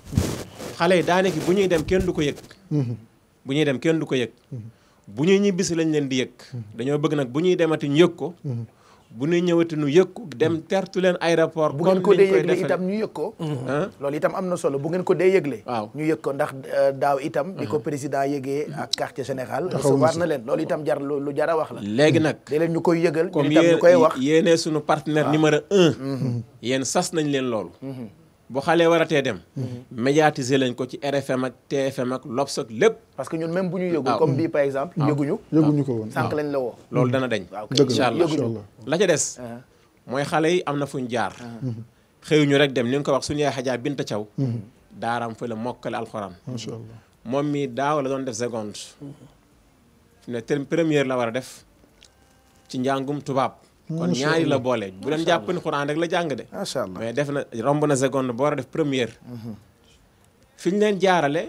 xale yi daanaka bu ñuy dem kenn du ko yëg bu ñuy dem kenn du ko yëg bu ñuy ñibbisi lañ leen di yëg dañoo bëgg nag bu ñuy demati ñu yëg ko bu ñuy ñëwati ñu yëg ko dem tertu leen aéroport bu ngeen ko dee yëgle itam ñu yëg ko loolu itam am na solo bu ngeen ko dee yëgle waaw ñu yëg ko ndax daaw itam di ko président yëgee ak quartier général recevoir na leen loolu itam jar lu jar a wax la léegi nag dee leen ñu koy yëgal comme itam ñu koy wax yéenee suñu partenaire numéro 1 yéen sas nañ leen loolu bu xale waratee dem médiatiser lañ ko ci RFM ak TFM ak L'Obs ak lépp parce que ñun même bu ñu yëgul comme bii par exemple yëguñu ko woon sànq lañ la woo loolu dana dañ incha allah la ca des mooy xale yi am na fuñ jaar xëyuñu rek dem ni nga ko wax suñu yaay Xajaa Binta Thiaw daaraam fa la mokkale alxuraan macha allah moom mi daaw la doon def seconde fi ne première la war a def ci njàngum tubaab kon ñaari la boole bu leen jàpp ni xuraan rek la jàng de macha allah mais def na romb na seconde ba war a def première fi ñu leen jaarale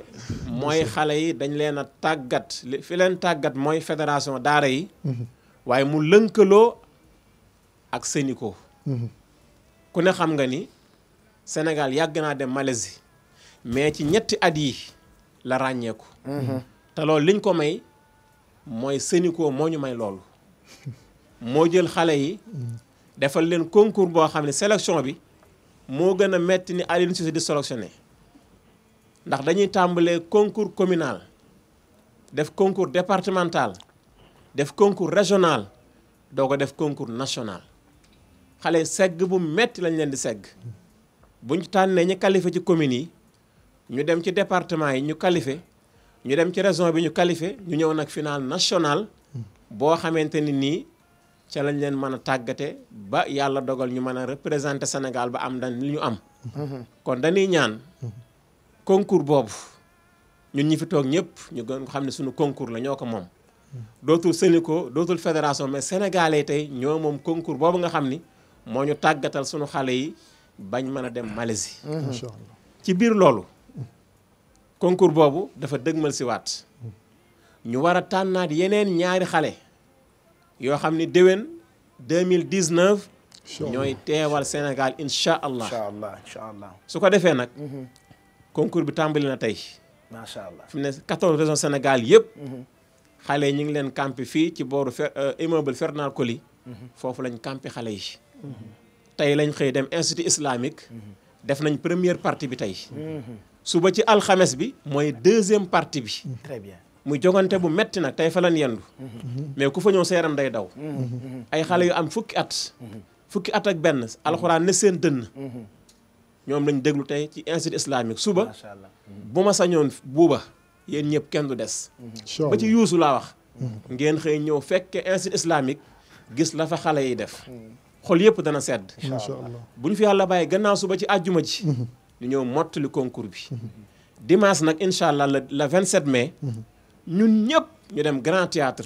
mooy xale yi dañ leen a tàggat fi leen tàggat mooy fédération daara yi waaye mu lënkaloo ak Sénico ku ne xam nga ni Sénégal yàgg naa dem Malaisie mais ci ñetti at yi la ràññeeku te loolu liñ ko may mooy Sénico moo ñu may loolu moo jël xale yi defal leen concours boo xam ne sélection bi moo gën a metti ni Aliou Cissé di sélectionné ndax dañuy tàmbalee concours communal def concours départemental def concours régional doo ko def concours national xale segg bu metti lañ leen di segg buñ tànnee ñu qualifié ci communes yi ñu dem ci département yi ñu qualifié ñu dem ci région bi ñu qualifié ñu ñëw nag final national boo xamante ni nii ca lañ leen mën a tàggate ba yàlla dogal ñu mën a représenter Sénégal ba am dañ li ñu am kon dañuy ñaan concours boobu ñun ñi fi toog ñëpp ñu gën ko xam ne suñu concours la ñoo ko moom dootul Sénico dootul fédération mais sénégalais tey ñoo moom concours boobu nga xam ni moo ñu tàggatal suñu xale yi bañ mën a dem Malaisie ci biir loolu concours boobu dafa dëgmal si waat ñu war a tànnaat yeneen ñaari xale yoo xam ni déwén 2019 ñooy teewal Sénégal incha allah incha allah su ko defee nag concours bi tàmbali na tey macha allah fi mu ne 14 régions Sénégal yëpp xale yi ñu ngi leen campé fii ci booru immeuble Ferdinand Coly foofu lañ campé xale yi tey lañ xëy dem institut islamique def nañ première partie bi tey suba ci alxames bi mooy deuxième partie bi très bien muy jogante bu metti nag tey fa lañ yendu mais ku fa ñëw sa yaram day daw ay xale yu am fukki at ak benn alxuraan ne seen dënn ñoom lañ déglu tey ci institut islamique suba bu ma sañoon buuba yéen ñëpp kenn du des ba ci yuusu laa wax ngeen xëy ñëw fekke institut islamique gis la fa xale yi def xol yëpp dana sedd bu ñu fi yàlla bàyyi gannaaw suba ci àjjuma ji ñu ñëw mottali concours bi dimanche nag incha allah le 27 mai ñun ñëpp ñu dem grand théâtre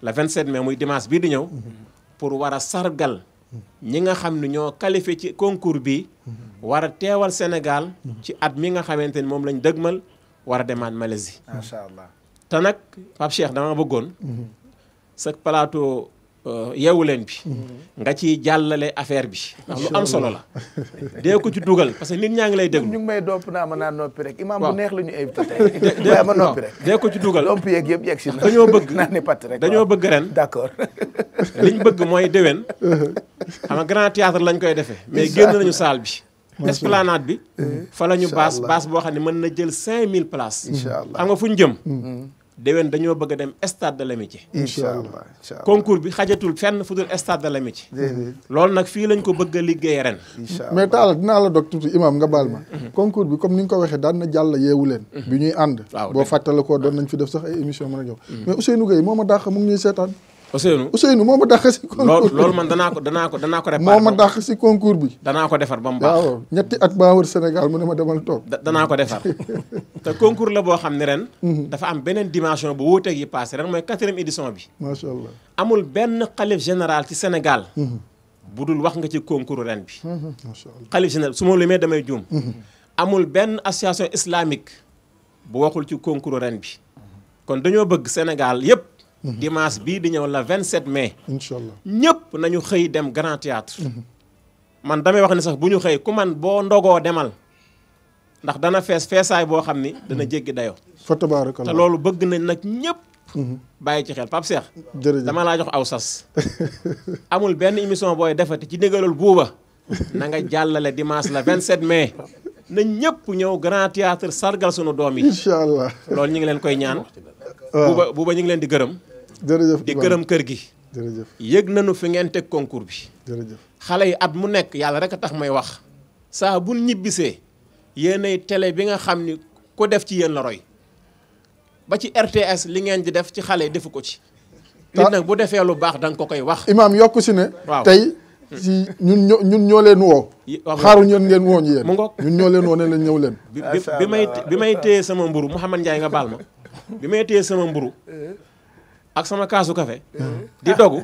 le 27 mai muy dimanche bii di ñëw pour war a sargal ñi nga xam ne ñoo qualifié ci concours bi war a teewal Sénégal ci at mi nga xamante ni moom lañ dëgmal war a demaat Malaisie macha allah te nag Pape Cheikh dama bëggoon sa plateau yeewu leen bi nga ci jàllale affaire bi ndax lu am solo la dee ko ci dugal parce que nit ñaa ngi lay déglu ñu ngi may dopp naa ma naa noppi rek imam bu neex la ñu invité tey ma noppi rek dee ko ci dugal domp yeeg yëpp yegg si na dañoo bëgg naa ne pat rek dañoo bëgg ren d'accord liñ bëgg mooy déwén xam nga grand théâtre lañ koy defee mais génn nañu salle bi esplanade bi fa la ñu baas boo xam ne mën na jël 5000 places xam nga fu ñu jëm déwén dañoo bëgg a dem stade de l'amitié inchallah concours bi xajatul fenn fu dul stade de l'amitié loolu nag fii lañ ko bëgg a liggéey ren mais taala dinaa la dog tuuti imam nga baal ma concours bi comme ni nga ko waxee daan na jàll yeewu leen bi ñuy ànd boo fàttale ko doon nañ fi def sax ay émission mën a jox mais Ousseynou Gueye moo ma dàq mu ngi ñuy seetaan Ousseynou moo ma dàq si concours loolu man danaa ko réparer moo ma dàq si concours bi danaa ko defar ba mu baax waaw ñetti at maa wër Sénégal mu ne ma demal toog danaa ko defar te concours la boo xam ne ren dafa am beneen dimension bu wuuteeg yi passé ren mooy 4e édition bi macha allah amul benn xalif général ci Sénégal bu dul wax nga ci concours ren bi macha allah xalif général su ma limee damay juum amul benn association islamique bu waxul ci concours ren bi kon dañoo bëgg Sénégal yépp dimanche bii di ñëw la 27 mai inchallah ñëpp nañu xëy dem Grand Théâtre man damay wax ne sax bu ñu xëy ku man boo ndogoo demal ndax dana feesaay boo xam ni dana jéggi dayoo fa tabarakallah te loolu bëgg nañ nag ñëpp bàyyi ci xel Pape Cheikh dama laa jox aw sas amul benn émission booy defati ci ndigalul buuba na nga jàllale dimanche la 27 mai na ñëpp ñëw Grand Théâtre sargal sunu doom yi inchallah loolu ñu ngi leen koy ñaan buuba ñu ngi leen di gërëm jërëjëf di gërëm kër gi jërëjëf yëg nañu fi ngeen teg concours bi jërëjëf xale yi at mu nekk yàlla rek a tax may wax saa bu ñibbisee yéenay télé bi nga xam ni ku def ci yéen la roy ba ci RTS li ngeen di def ci xale yi defu ko ci nit nag bu defee lu baax da nga ko koy wax imaam yokku si ne waaw tey si ñun ñoo leen woo xaaruñ yéen ngeen woo ñu yéen mu ngoog ñun ñoo leen woo ne leen ñëw leen bi may téye sama mburu Mouhamad Ndiaye nga baal ma bi may téye sama mburu ak sama kaasu café di dogu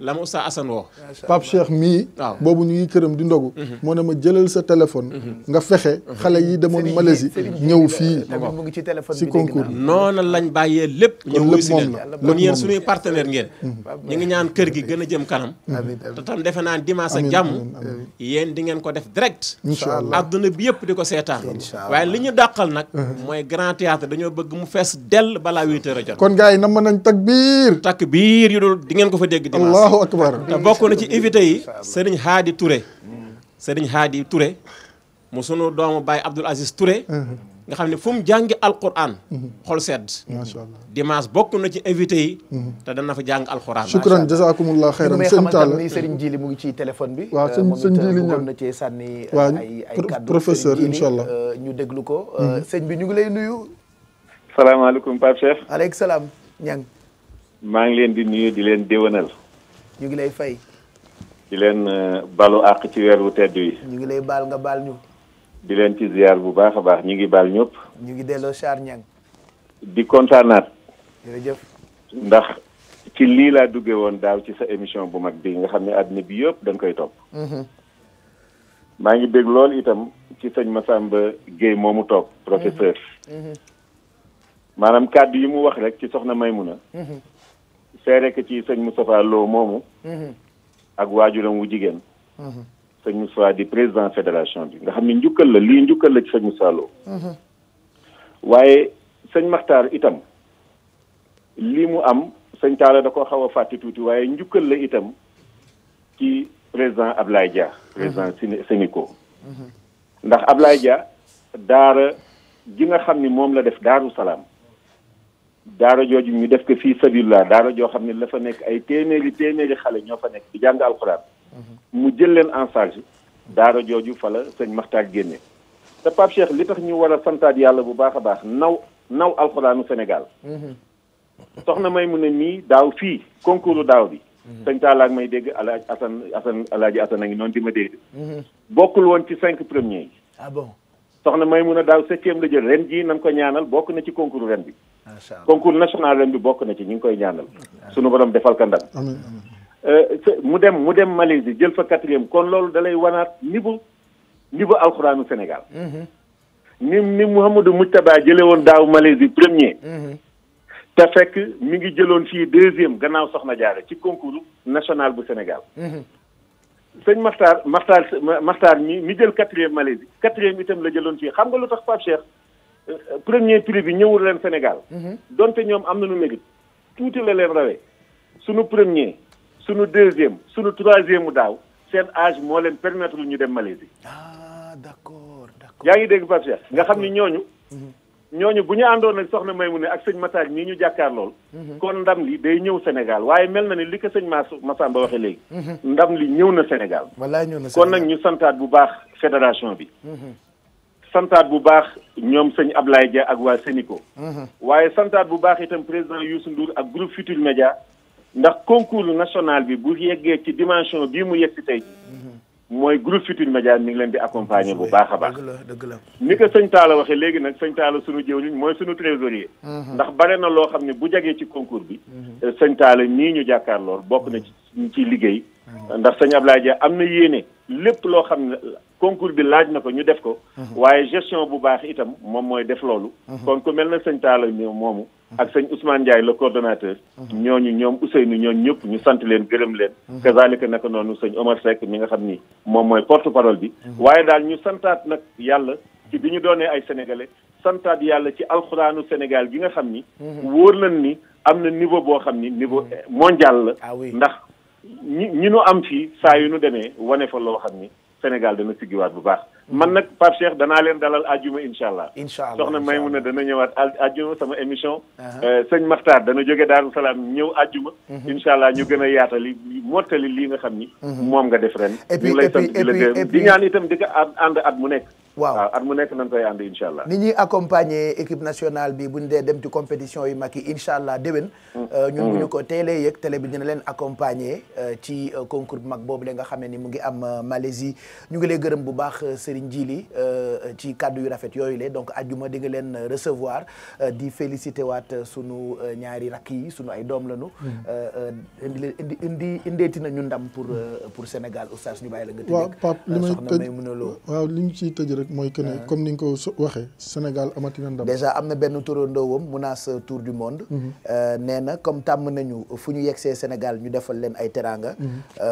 la ma Oustaz Assane woo Pape Cheikh mii boobu ñu ngi këram di ndogu moo ne ma jëlal sa téléphone nga fexe xale yi demoon Malaisie ñëw fii mu ngi ci téléphone si concours noonu lañ bàyyee lépp ñëw wuy si leen kon yéen suñuy partenaire ngeen ñu ngi ñaan kër gi gën a jëm kanam te tam defe naan dimanche ak jàmm yéen di ngeen ko def direct adduna bi yëpp di ko seetaan waaye li ñu dàqal nag mooy Grand Théâtre dañoo bëgg mu fees dell balaa 8 heures a jot kon gars yi nam nañ takbiir yu dul di ngeen ko fa dégg dimanche allahu akbar te bokk na ci invité yi Serigne Hadi Touré mu sunu doomu baay Abdoul Aziz Touré nga xam ne fu mu jàngi alquran xol sedd macha allah dimanche bokk na ci invité yi te dana fa jàng alquran shukran jazakumullah xayran sëñ Talla ni Serigne Djili mu ngi ci téléphone bi waaw sëñ Djili ñëw na ci sànni waaw ay kaddu professeur inshallah ñu déglu ko sëñ bi ñu ngi lay nuyu salaamaaleykum Pape Cheikh aleykum salaam ñang maa ngi leen di nuyu di leen déwénal ñu ngi lay fay di leen balu àq ci weer wu tedd wi ñu ngi lay baal nga baal ñu di leen ci ziar bu baax a baax ñu ngi baal ñëpp ñu ngi delloo char ñang di kontaanaat jërëjëf ndax ci lii laa duggee woon daaw ci sa émission bu mag bi nga xam ne àddina bi yëpp dañ koy topp maa ngi dégg loolu itam ci sëñ Massamba Gueye moomu toog professeur maanaam kàddu yi mu wax rek ci soxna Maymuna seere ko ci sëñ Moustapha Lo moomu ak waajuram wu jigéen sëñ Moustapha di président fédération bi nga xam ne njukkal la lii njukkal la ci sëñ Moustapha Lo waaye sëñ Maxtaar itam lii mu am sëñ Talla da ko xaw a fàtte tuuti waaye njukkal la itam ci président Ablaye Dia président Sénico ndax Ablaye Dia daara ji nga xam ni moom la def Daaru Salaam daara jooju ñu def ko fii Sabilullah daara joo xam ne la fa nekk ay téeméeri xale ñoo fa nekk di jàng alxuraan mu jël leen en charge daara jooju fa la sëñ Maxtaar génne te Pape Cheikh li tax ñu war a santaat yàlla bu baax a baax naw alxuraanu Sénégal soxna may mu ne nii daaw fii concours daaw bi sëñ Talla ak may dégg Alaaji Asan a ngi noonu di ma dégg bokkul woon ci 5 premiers yi ah bon soxna may mun a daaw 7e la jël ren jii nañ ko ñaanal bokk na ci concours ren bi concours national ren bi bokk na ci ñu ngi koy ñaanal sunu borom defal ka ndam mu dem Malaisie jël fa 4e kon loolu dalay wanaat niveau alxuraanu Sénégal ni Mouhamadou Moujtaba jële woon daaw Malaisie premier te fekk mi ngi jëloon fii 2e gannaaw Soxna Jaara ci concours national bu Sénégal. sëñ Maxtaar mi jël 4e Malaisie 4e itam la jëloon fii xam nga lu tax Pape Cheikh premier prix bi ñëwul leen Sénégal. donte ñoom am nañu mérite tuuti la leen rawee sunu premier sunu 2e sunu 3e mu daaw seen âge moo leen permettre ñu dem Malaisie. ah d'accord. yaa ngi dégg Pape Cheikh nga xam ni ñooñu bu ñu àndoon ak soxna Maymuna ak sëñ Matar ñii ñu jàkkaar lool kon ndam li day ñëw Sénégal waaye mel na ni li ko sëñ Massamba waxee léegi ndam li ñëw na Sénégal wallaay ñëw na Sénégal kon nag ñu santaat bu baax fédération bi santaat bu baax ñoom sëñ Ablaye Dia ak waa Sénico waaye santaat bu baax itam président Youssou Ndour ak groupe Futur Média ndax concours national bi bu yeggee ci dimension bii mu yegg si tey mooy groupe Futur Média mi ngi leen di accompagner bu baax a baax. dëgg la ni ko sëñ Talla waxee léegi nag sëñ Talla sunu jëwriñ mooy sunu trésorier. ndax bare na loo xam ne bu jagee ci concours bi. sëñ Talla nii ñu jàkkaar lool bokk na ci liggéey. ndax sëñ Ablaye Dia am na yéene lépp loo xam ne concours bi laaj na ko ñu def ko. waaye gestion bu baax itam moom mooy def loolu. kon ku mel na sëñ Talla moomu. ak sëñ Ousmane Ndiaye le coordonnateur. ñoom Ousseynou ñooñu ñëpp ñu sant leen gërëm leen. kazalika naka noonu sëñ Omar Seck mi nga xam ni moom mooy porte parole bi. waaye daal ñu santaat nag yàlla ci bi ñu doonee ay sénégalais santaat yàlla ci alxuraanu Sénégal gi nga xam ni. wóor nañ ni am na niveau boo xam ni niveau mondial la. ndax ñi nu am fii saa yu nu demee wane fa loo xam ni Sénégal dana siggiwaat bu baax. man nag Pape Cheikh danaa leen dalal àjjuma incha allah. soxna Maymuna dana ñëwaat àjjuma sama émission. sëñ Maxtaar dana jóge Daaru Salaam ñëw àjjuma. incha allah ñu gën a yaatali mottali lii nga xam ni. moom nga def ren. ñu ngi lay sant di la gërëm di ñaan itam di ko ànd at mu nekk. waaw at mu nekk nañ koy ànd incha allah. ni ñuy accompagner équipe nationale bi buñ dee dem ci compétition yu mag yi incha allah déwén. ñun bu ñu ko teelee yëg télé bi dina leen accompagner ci concours bu mag boobu la nga xam ne ni mu ngi am Malaisie ñu ngi lay gërëm bu baax Serigne Djili ci kàddu yu rafet yooyu la donc ajjuma di nga leen recevoir di féliciter waat sunu ñaari rakk yi sunu ay doom lañu. indeeti na ñu ndam pour Sénégal oustaz ñu bàyyi la nga tëjee. waaw Pape li may tëj waaw li ñu ciy tëj rek mooy que ne comme ni nga ko waxee Sénégal amatina ndam. déjà am na benn turandoowam Mounas tour du monde. nee na comme tàmm nañu fu ñu yegsee Sénégal ñu defal leen ay teraanga.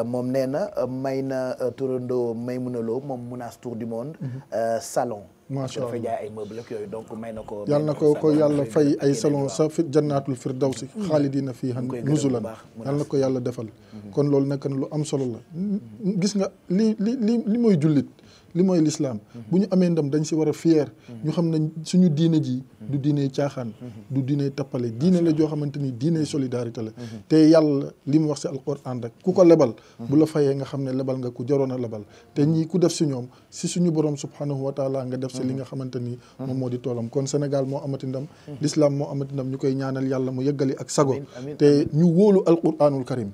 moom nee na may na turandoo Maymuna Lo moom Mounas tour du monde. salon. macha allah dafay jaay ay meubles ak yooyu donc may na ko. yàlla na ko yàlla fay ay salon sa fi jannaatul firdawsi xaalidina fiiha nuzulan yàlla na ko yàlla defal. kon loolu nekk na lu am solo la. gis nga li mooy jullit. li mooy lislaam bu ñu amee ndam dañ si war a fier ñu xam ne suñu diine ji du diine caaxaan du diine tappale diine la joo xamante ni diine solidarité la te yàlla li mu wax si alquran rek ku ko lebal bu la fayee nga xam ne lebal nga ku jaroon a lebal te ñii ku def si ñoom si suñu borom subhanahu wa taala nga def si li nga xamante ni moom moo di toolam kon Sénégal moo amati ndam lislaam moo amati ndam ñu koy ñaanal yàlla mu yeggali ak sago te ñu wóolu alquranul karim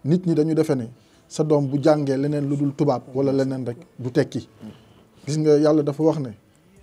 nit ñi dañu defe ne sa doom bu jàngee leneen lu dul tubaab wala leneen rek du tekki gis nga yàlla dafa wax ne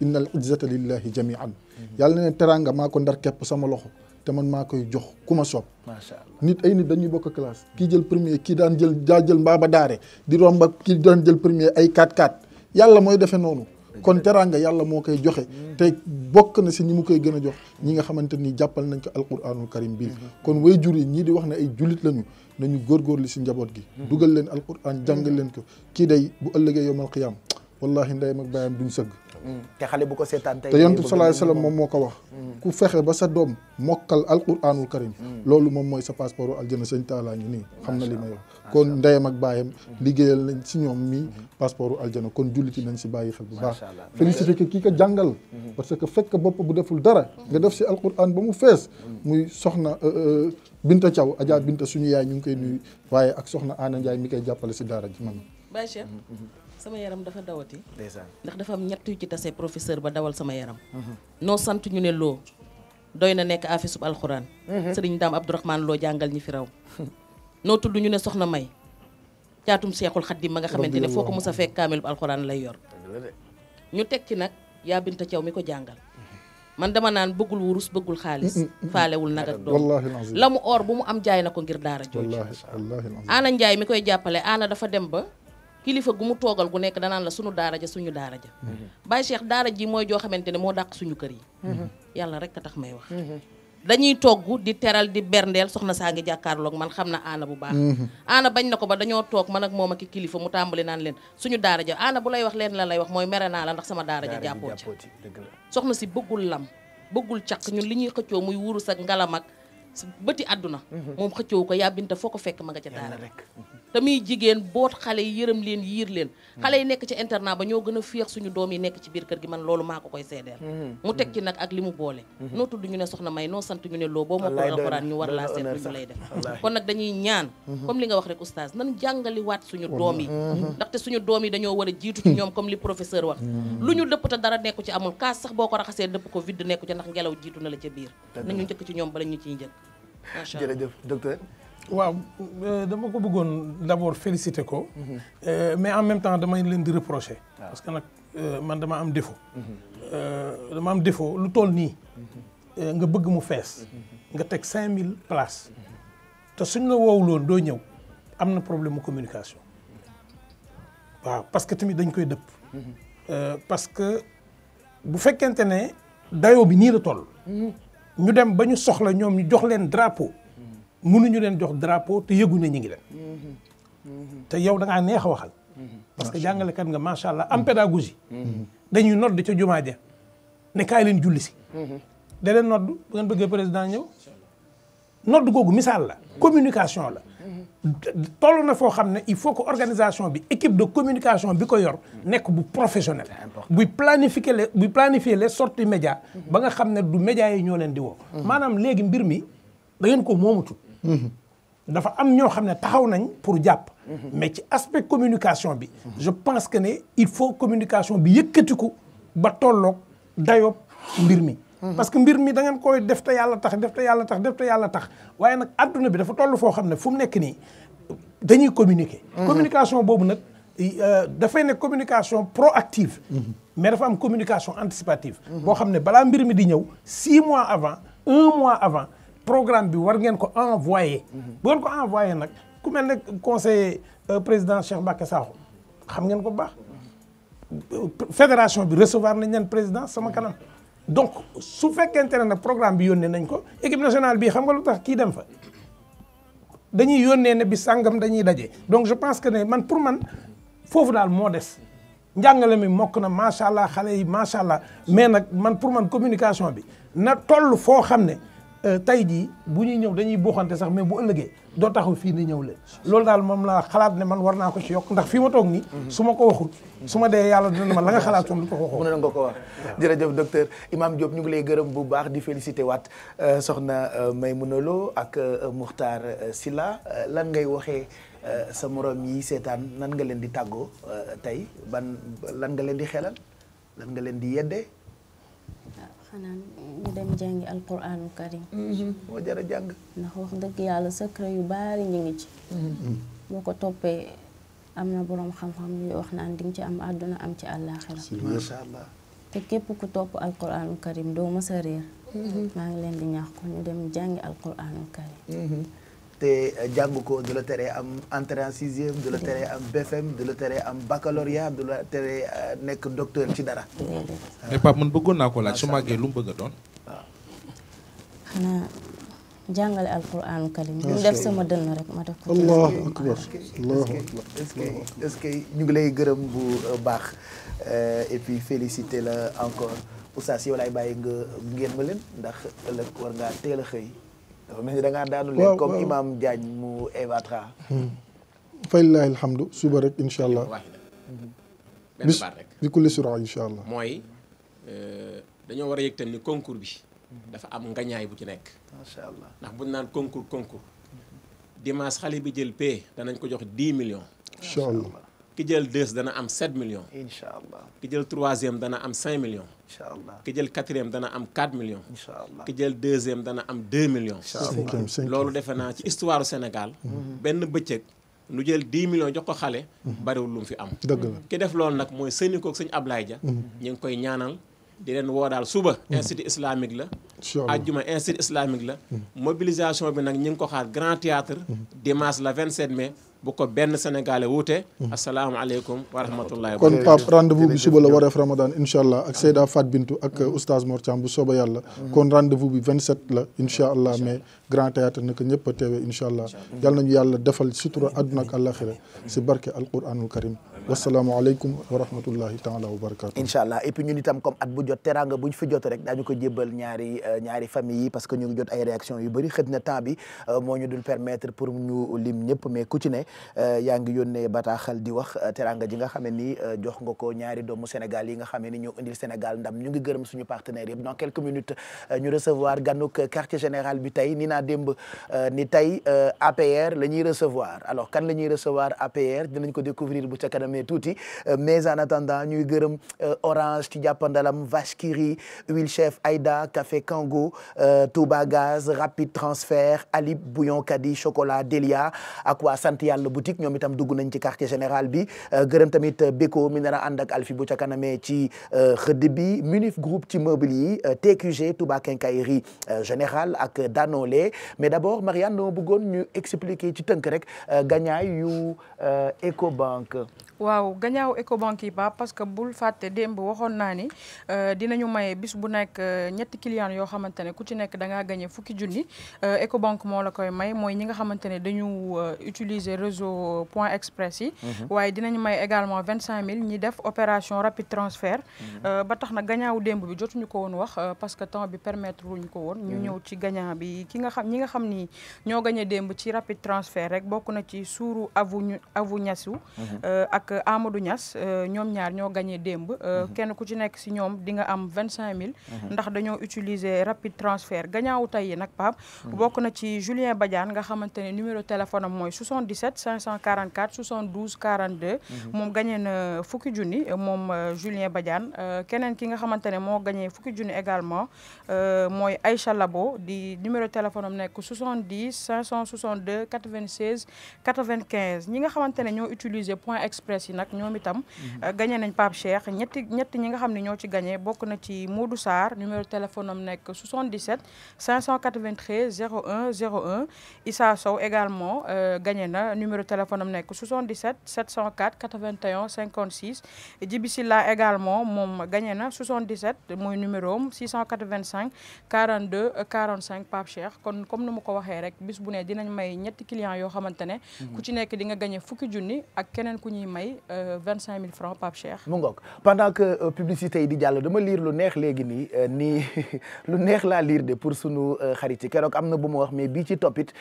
innal izzata lillahi jamian yàlla ne teraanga maa ko ndar kepp sama loxo te man maa koy jox ku ma soob macha allah nit ay nit dañuy bokk classe kii jël premier kii daa jël mbaaba daare di romb ak kii daan jël premier ay 4-4 yàlla mooy defee noonu kon teraanga yàlla moo koy joxe te bokk na si ñi mu koy gën a jox ñi nga xamante ni jàppal nañ ko alquranul karim bii kon way jur yi ñii di wax ne ay jullit lañu nañu góorgóorlu si njaboot gi dugal leen alquran jàngal leen ko kii day bu ëllëgee yowmal qiyaam wallahi ndeyam ak baayam duñ sëgg te xale bu ko seetaan tey te yonent bi sallallahu alayhi wasallam moom moo ko wax ku fexe ba sa doom mokkal alquranul karim loolu moom mooy sa passeport aljana sëñ taalaa ngi nii xam na li may wax kon ndeyam ak baayam liggéeyal nañ si ñoom mii passeport aljana kon julliti nañ si bàyyi xel bu baax félicité que kii ko jàngal parce que fekk bopp bu deful dara nga def si alquran ba mu fees muy soxna Binta Thiaw Adja Binta suñu yaay ñu ngi koy nuyu waaye ak soxna Ana Ndiaye mi koy jàppale si daara ji man Baye Cheikh sama yaram dafa dawati ndax dafa am ñett yu ci tase professeur ba dawal sama yaram noo sant ñu ne loo doy na nekk afisub alxuraan sëriñ Daam Abdourahmane loo jàngal ñi fi raw noo tudd ñu ne soxna May caatum Seexul Xaddim ma nga xamante ne foo ko mos a fekk kaamilub alxuraan lay yor ñu teg ci nag yaa Binta Thiaw mi ko jàngal man dama naan bëggul wurus bëggul xaalis faalewul nag ak doom la mu or bu mu am jaay na ko ngir daara jooju Ana Ndiaye mi koy jàppale Ana dafa dem ba kilifa gu mu toogal gu nekk danaan la suñu daara ja suñu daara ja Baye Cheikh daara ji mooy joo xamante ne moo dàq suñu kër yi yàlla rek a tax may wax dañuy togg di teral di berndeel soxna saa ngi jàkkaarloog man xam na aana bu baax aana bañ na ko ba dañoo toog man ak moom ak kilifa mu tàmbali naan leen suñu daara ja aana bu lay wax leen la lay wax mooy mere naa la ndax sama daara ja jàppoo ci soxna si bëggul lam bëggul caq ñun li ñuy xëccoo muy wurus ak ngalam ak bëti àdduna moom xëccoo ko yaa binta foo ko fekk ma nga ca daara rek te muy jigéen boot xale yi yërëm leen yiir leen xale yi nekk ci internat ba ñoo gën a féex suñu doom yi nekk ci biir kër gi man loolu maa ko koy seedeel mu teg ci nag ak li mu boole noo tudd ñu ne soxna may noo sant ñu ne loo boo moo ko alxuraan ñu war laa seet lu ñu lay def kon nag dañuy ñaan comme li nga wax rek oustaz nan jàngali waat suñu doom yi ndaxte suñu doom yi dañoo war a jiitu ci ñoom comme li professeur wax lu ñu dëpp te dara nekku ci amul kaas sax boo ko raxasee dëpp ko vide nekku ci ndax ngelaw jiitu na la ca biir nañu njëkk ci ñoom bala ñu ciy njëkk macha allah jërëjëf docteur. waaw dama ko bëggoon d'abord féliciter ko. mais en même temps damay leen di reprocher. parce que nag man dama am défaut. dama am défaut lu toll nii. nga bëgg mu fees. nga teg 5000 places. te suñ la woowuloon doo ñëw am na problème mu communication. waaw parce que tamit dañ koy dëpp. parce que bu fekkente ne dayoo bi nii la toll. ñu dem ba ñu soxla ñoom ñu jox leen drapeau mënuñu leen jox drapeau te yëgu ne ñu ngi leen te yow da ngaa neex a waxal parce que jàngalekat nga macha allah am pédagogie dañuy nodd ca jumaa ja ne kaay leen julli si da leen nodd bu ngeen bëggee président ñëw nodd googu misaal la communication la toll na foo xam ne il faut que organisation bi équipe de communication bi ko yor nekk bu professionnel buy planifier les sorties médias ba nga xam ne du médias yi ñoo leen di woo maanaam léegi mbir mi da ngeen ko moomatul dafa am ñoo xam ne taxaw nañ pour jàpp mais ci aspect communication bi je pense que ne il faut communication bi yëkkatiku ba tolloog dayoob mbir mi parce que mbir mi da ngeen koy def te yàlla tax def te yàlla tax def te yàlla tax waaye nag adduna bi dafa toll foo xam ne fu mu nekk nii dañuy communiquer communication boobu nag dafay nekk communication proactive mais dafa am communication anticipative boo xam ne balaa mbir mi di ñëw 6 mois avant 1 mois avant programme bi war ngeen ko envoyer bu ngeen ko envoyer nag ku mel ne conseiller président Cheikh Mbacké Sakho xam ngeen ko baax fédération bi recevoir nañ leen président sama kanam donc su fekkente ne nag programme bi yónnee nañ ko équipe nationale bi xam nga lu tax kii dem fa dañuy yónnee ne bi sàngam dañuy daje donc je pense que ne man pour man foofu daal moo des njàngale mi mokk na macha allah xale yi macha allah mais nag man pour man communication bi na toll foo xam ne tey jii bu ñuy ñëw dañuy buuxante sax mais bu ëllëgee doo taxaw fii ni ñëw leen loolu daal moom laa xalaat ne man war naa ko ci yokk ndax fii ma toog nii su ma ko waxul su ma dee yàlla dina ma la nga xalaatoon lu ko waxoo mën na nga ko wax jërëjëf docteur Imam Diop ñu ngi lay gërëm bu baax di féliciter waat soxna Maymouna Lo ak Moukhtar Sylla lan ngay waxee sa morom yi seetaan nan nga leen di tàggoo tey ban lan nga leen di xelal lan nga leen di yeddee xanaa ñu dem jàngi alquraanul karim moo jar a jàng ndax wax dëgg yàlla secret yu baari ñu ngi ci boo ko toppee am na boroom xam-xam yu wax naan di nga ci am àdduna am ci àllaaxira macha allah te képp ku topp alquraanul karim doo mës a réer maa ngi leen di ñaax ko ñu dem jàngi alquraanul karim te jàng ko du la teree am entrée en sixième du la teree am BFM du la teree am baccalauréat du la teree nekk docteur ci dara. mais Pape man bëggoon naa ko laaj su màggee lu mu bëgg a doon. waaw. xanaa jàngale alquraanul karim lu def sama dënn rek ma def ko. allahu akbar est-ce que ñu ngi lay gërëm bu baax et puis féliciter la encore oustaz yow laay bàyyi nga ngeen ma leen ndax ëllëg war ngaa teel a xëy. dafa mel ni da ngaa daanu leen comme imam Diagne mu évatra fay lillahi alhamdu suba rek incha allah benn baat rek bi kulli sura incha allah mooy dañoo war a yëg tam ni concours bi dafa am ngañaay bu ci nekk macha allah ndax buñ naan concours dimanche xale bi jël P danañ ko jox 10 millions incha allah ki jël 2 dana am 7 millions incha allah ki jël 3e dana am 5 millions incha allah ki jël 4e dana am 4 millions incha allah ki jël 2e dana am 2 millions loolu defe naa ci histoire du Sénégal benn bëccëg nu jël 10 millions jox ko xale bariwul lu mu fi am dëgg la ki def loolu nag mooy sëni koog sëñ Ablaye Dia ñu ngi koy ñaanal di leen woo daal suba institut islamique la ajjuma institut islamique la mobilisation bi nag ñu ngi ko xaar grand théâtre dimanche la 27 mai bu ko benn sénégalais wuute asalaamaaleykum wa rahmatullahi kon Pape rendez-vous bi suba la wareef Ramadan incha allah ak Seyda Fat Bintou ak oustaz Mor Thiam bu sooba yàlla kon rendez-vous bi 27 la incha allah mais grand théâtre naka ñëpp a teewee incha allah yal nañu yàlla defal sutura àdduna ak àllaxira si barke alquranul karim wasalaamualeykum wa rahmatullahi taala wa barakatu incha allah et puis ñun itam comme at bu jot teranga bu ñu fi jot rek daañu ko jébbal ñaari famille yi parce que ñu ngi jot ay réaction yu bëri xëj na temps bi moo ñu dul permettre pour ñu lim ñëpp mais ku ci ne yaa ngi yónnee bataaxal di wax teranga ji nga xam ne ni jox nga ko ñaari doomu Sénégal yi nga xam ne ni ñoo indil Sénégal ndam ñu ngi gërëm suñu partenaires yëpp dans quelques minutes ñu recevoir ganuk quartier général bi tey ni naa démb ni tey APR la ñuy recevoir alors kan la ñuy recevoir APR dinañ ko découvrir bu ca kanamee tuuti mais en attendant ñuy gërëm Orange ci jàppandalam Vache qui rit Huile Chef Aïda Café Kango Touba Gaz Rapide Transfert Alib Bouillon Kadi Chocolat Delia ak waa sant yàlla boutique ñoom itam dugg nañ ci quartier général bi gërëm tamit Beko mi nar a ànd ak Alfi bu ca kanamee ci xëdd bi Munif Group ci meuble yi TQG Touba Quincaillerie Générale ak Danolé mais d'abord Marianne dama bëggoon ñu expliquer ci tënk rek gañaay yu Ecobank. waaw gañaaw Ecobank yi ba parce que bul fàtte démb waxoon naa ni dinañu maye bis bu nekk ñetti clients yoo xamante ne ku ci nekk da ngaa gagné fukki junni Ecobank moo la koy may mooy ñi nga xamante ne dañu utiliser réseau Point Express yi. waaye dinañu may également 25000 ñi def opération rapide transfert. ba tax na gañaawu démb bi jotuñu ko woon wax parce que temps bi permettre wuñu ko woon. ñu ñëw ci gagnant bi ñi nga xam ni ñoo gagné démb ci rapide transfert rek bokk na ci suuru avu ñasu ak Amadou Niass ñoom ñaar ñoo gagné démb kenn ku ci nekk si ñoom di nga am 25000 ndax dañoo utiliser rapide transfert gagnaawu tey yi nag Pape bokk na ci Julien Badiane nga xamante ne numéro téléphone am mooy 77 544 72 42 moom gagné na fukki junni moom Julien Badiane keneen ki nga xamante ne moo gagné fukki junni également mooy Aïcha Labo di numéro téléphone am nekk 70 562 96 95 ñi nga xamante ne ñoo utiliser Point Express yi nag ñoom itam gagné nañ Pape Cheikh ñetti ñi nga xam ne ñoo ci gagné bokk na ci Modou Sarr numéro téléphone am nekk 77 593 01 01 Issa Sow également gagné na numéro téléphone am nekk 77 704 81 56 Djibi Silla également moom gagné na 77 mooy numéro am 685 42 45 Pape Cheikh kon comme nu ma ko waxee rek bis bu ne dinañ may ñetti clients yoo xamante ne ku ci nekk di nga gagné fukki junni ak keneen ku ñuy may 25000 francs Pape Cheikh. mu ngoog pendant que publicité yi di jàll dama lire lu neex léegi nii lu neex laa lire de pour sunu xarit yi keroog am na bu ma wax mais bii ci toppit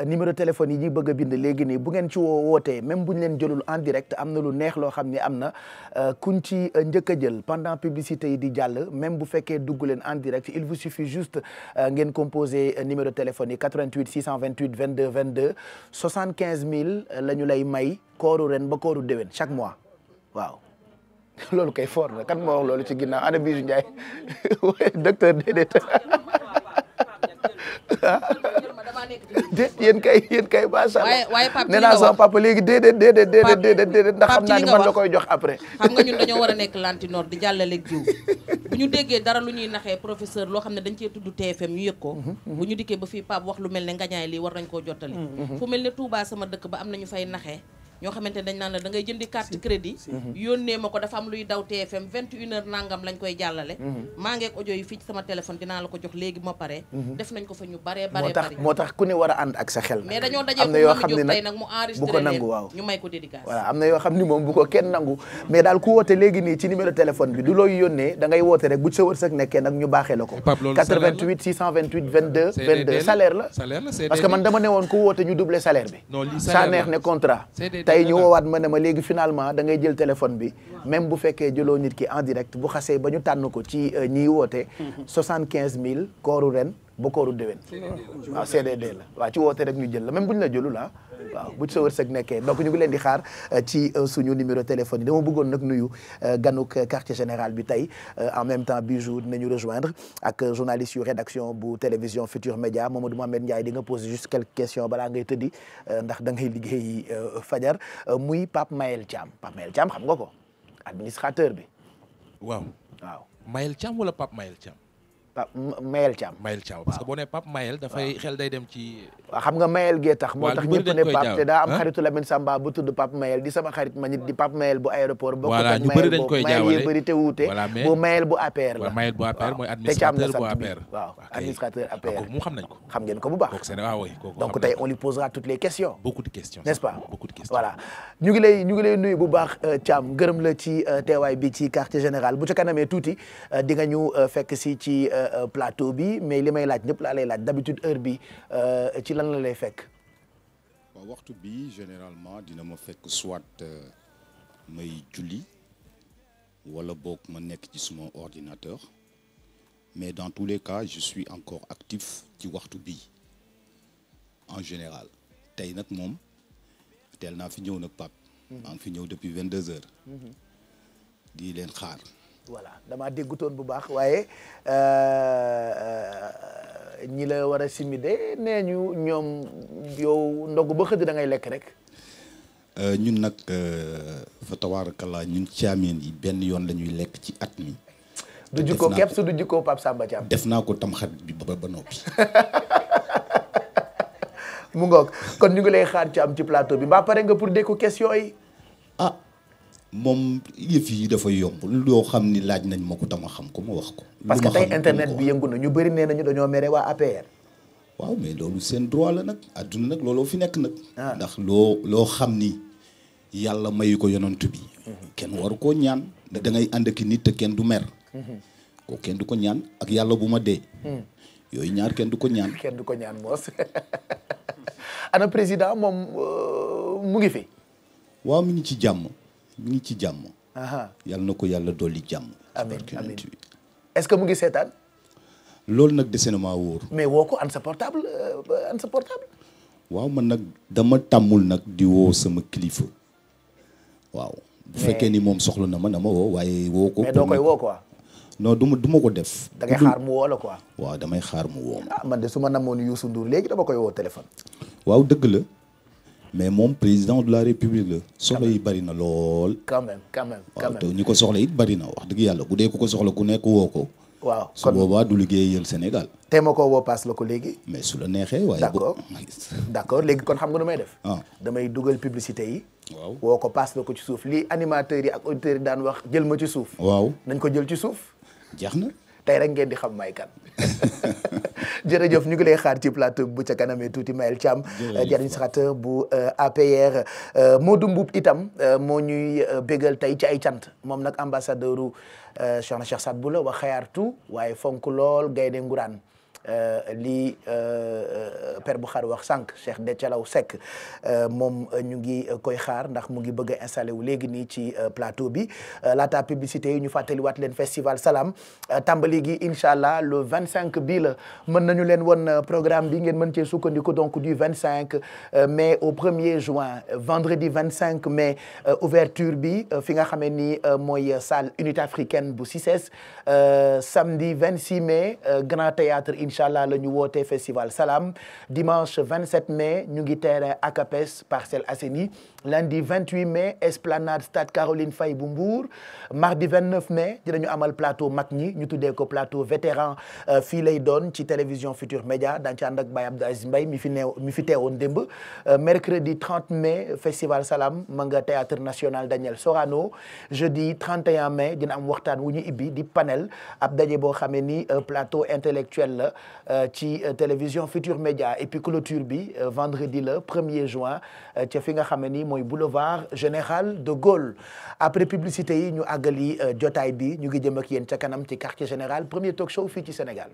numéro téléphone yi ñuy bëgg a bind léegi nii bu ngeen ci wootee même bu ñu leen jëlul en direct am na lu neex loo xam ni am na kuñ ci njëkk a jël pendant publicité yi di jàll même bu fekkee dugg leen en direct il vous suffit juste ngeen composer numéro téléphone yi 88 628 22 22 75000 la ñu lay may kooru ren ba kooru déwén chaque mois waaw loolu kay fort na kan moo wax loolu ci ginnaaw ana Bijou Ndiaye docteur déedéet yéen kay macha allah waaye Pape nee naa sama papa léegi déedéet ndax xam naa ni man la koy jox après xam nga ñun dañoo war a nekk lantinoor di jàllaleeg jiw bu ñu déggee dara lu ñuy naxee professeur loo xam ne dañ cee tudd TFM ñu yëg ko bu ñu dikkee ba fii Pape wax lu mel ne ngañaay lii war nañ koo jottali fu mel ne Touba sama dëkk ba am nañu fay naxee ñoo xamante ne dañ naan la da ngay jëndi carte crédit yónnee ma ko dafa am luy daw TFM 21h nangam lañ koy jàllale maa ngeeg audio yi fii ci sama téléphone dinaa la ko jox léegi ma pare def nañ ko fa ñu baree moo tax ku ne war a ànd ak sa xel mais dañoo dajee am na yoo xam ne tey nag mu enregistré leen ñu may ko dédicace voilà am na yoo xam ni moom bu ko kenn nangu mais daal ku woote léegi nii ci numéro téléphone bi du looy yónnee da ngay woote rek bu sa wërsëg nekkee nag ñu baaxee la ko 88 628 22 22 salaire la parce que man dama ne woon ku woote ñu doublé salaire bi saa neex ne contrat tey ñu woowaat ma ne ma léegi finalement da ngay jël téléphone bi même bu fekkee jëloo nit ki en direct bu xasee ba ñu tànn ko ci ñiy woote 75000 kooru ren ba kooru déwén waaw CDD la waaw ci woote rek ñu jël la même bu ñu la jëlul ah waaw bu ci sa wërsëg nekkee donc ñu ngi leen di xaar ci suñu numéro téléphone yi dama bëggoon nag nuyu ganuk quartier général bi tey en même temps Bijou dinañu rejoindre ak journaliste yu rédaction bu télévision Futur Média Mamadou Mohamed Ndiaye di nga poser juste quelques questions balaa ngay tëddi ndax da ngay liggéey fajar muy Pape Mayel Thiam xam nga ko administrateur bi waaw waaw Mayel Thiam wala Pape Mayel Thiam Mayel Thiam parce que boo nee Pape Mayel dafay xel day dem ci waaw xam nga Mayel gee tax moo tax ñëpp ne Pape te daa am xaritu Lamine Samba bu tudd Pape Mayel di sama xarit ma nit di Pape Mayel bu aéroport bokk ak Mayel boobu Mayel yee bëri te wuute bu Mayel bu APR la Mayel bu APR mooy te ci am na administrateur bu sant bi APR waaw administrateur APR mu xam nañ ko xam ngeen ko bu baax donc tey on lui posera toutes les questions beaucoup de questions n'est-ce pas beaucoup de questions voilà ñu ngi lay nuyu bu baax Thiam gërëm la ci teewaay bi ci quartier général bu ca kanamee tuuti di nga ñu fekk si ci plateau bi mais li may laaj ñëpp laa lay laaj d'habitude heure bi ci lan la lay fekk. waaw waxtu bi généralement dina ma fekk soit may julli wala boog ma nekk ci suma ordinateur mais dans tous les cas je suis encore actif ci waxtu bi en général tey nag moom teel naa fi ñëw nag Pape. maa ngi fi ñëw depuis 22 heures. di leen xaar. voilà damaa déggutoon bu baax waaye ñi la war a simide nee ñu ñoom yow ndogu ba xëdd da ngay lekk rek. ñun nag fa tabarakallah ñun caameen yi benn yoon la ñuy lekk ci at mi. du jikko képp su du jikko Pape Samba Thiam. def naa ko tam xarit bi ba noppi. mu ngoog kon ñu ngi lay xaar ci am ci plateau bi mbaa pare nga pour dékku question yi. ah moom yëf yi dafa yomb loo xam ni laaj nañ ma ko tama xam ko ma wax ko. parce que tey internet bi yëngu na ñu bëri nee nañu dañoo mere waa APR. waaw mais loolu seen droit la nag adduna nag looloo fi nekk nag. ndax loo xam ni yàlla mayu ko yonent bi. kenn waru koo ñaan da ngay ànd ak nit te kenn du mer. ko kenn du ko ñaan ak yàlla bu ma dee. yooyu ñaar kenn du ko ñaan. kenn du ko ñaan moos. ana président moom mu ngi fi. waaw mi ngi ci jàmm mi ngi ci jàmm. yàlla na ko yàlla dolli jàmm. amiin amiin est-ce que mu ngi seetaan. loolu nag dese na maa wóor. mais woo ko an sa portable waaw man nag dama tàmmul nag di woo sama kilifa. waaw bu fekkee ni moom soxla na ma woo waaye woo ko. mais doo koy woo quoi. non du ma ko def. da ngay xaar mu woo la quoi. waaw damay xaar mu woo ma. man de su ma namoon Youssou Ndour léegi dama koy woo téléphone. waaw dëgg la mais moom président de la république la. soxla yi bari na lool. quand même. waaw te ñi ko soxla it bari na wax dëgg yàlla bu dee ku ko soxla ku nekk woo ko. waaw su boobaa du liggéeyal Sénégal. te ma ko woo paas la ko léegi. mais su la neexee waaye. d'accord léegi kon xam nga nu may def. damay dugal publicité yi. waaw woo ko paas la ko ci suuf lii animateurs yi ak auditeurs yi daan wax jël ma ci suuf. waaw nañ ko jël ci suuf. jeex na. tey rek ngeen di xam may kan. jërëjëf ñu ngi lay xaar ci plateau bu ca kanamee tuuti Mayel Thiam. di administrateur bu APR. Modou Mboup itam moo ñuy bégal tey ci ay cant moom nag ambassadeur u Cheikh Saad Bou la wax xayaartu waaye fonk lool gaynde nguraan lii père bu xar wax sànq Cheikh Dethialaw Seck moom ñu ngi koy xaar ndax mu ngi bëgg a installé wu léegi nii ci plateau bi laata publicité yi ñu fàttaliwaat leen festival Salam tàmbali gi incha allah le 25 bii la mën nañu leen won programme bi ngeen mën cee sukkandiku donc du 25 mai au 1er juin vendredi 25 mai ouverture bi fi nga xamee ni mooy salle unité africaine bu CICES samedi 26 mai grand théâtre incha allah la ñu wootee festival Salam dimanche 27 mai ñu ngi terrain ACAPES Parcelles Assainies lundi 28 mai esplanade stade Caroline Faye bu Mbour mardi 29 mai dinañu amal plateau mag ñi ñu tuddee ko plateau vétéran fii lay doon ci télévision Futur Média daan ci ànd ak Baye Abdou Aziz Mbaye mi fi teewoon démb mercredi 30 mai festival Salam ma nga théâtre national Daniel Sorano jeudi 31 mai dina am waxtaan wu ñu ibbi di panel ab daje boo xamee ni plateau intellectuel la ci télévision Futur Média et puis clôture bi vendredi le 1er juin ca fi nga xamee ni mooy boulevard Général de Gaulle après publicité yi ñu àggali jotaay bi ñu ngi jëm ak yéen ca kanam ci quartier général premier talk show fii ci Sénégal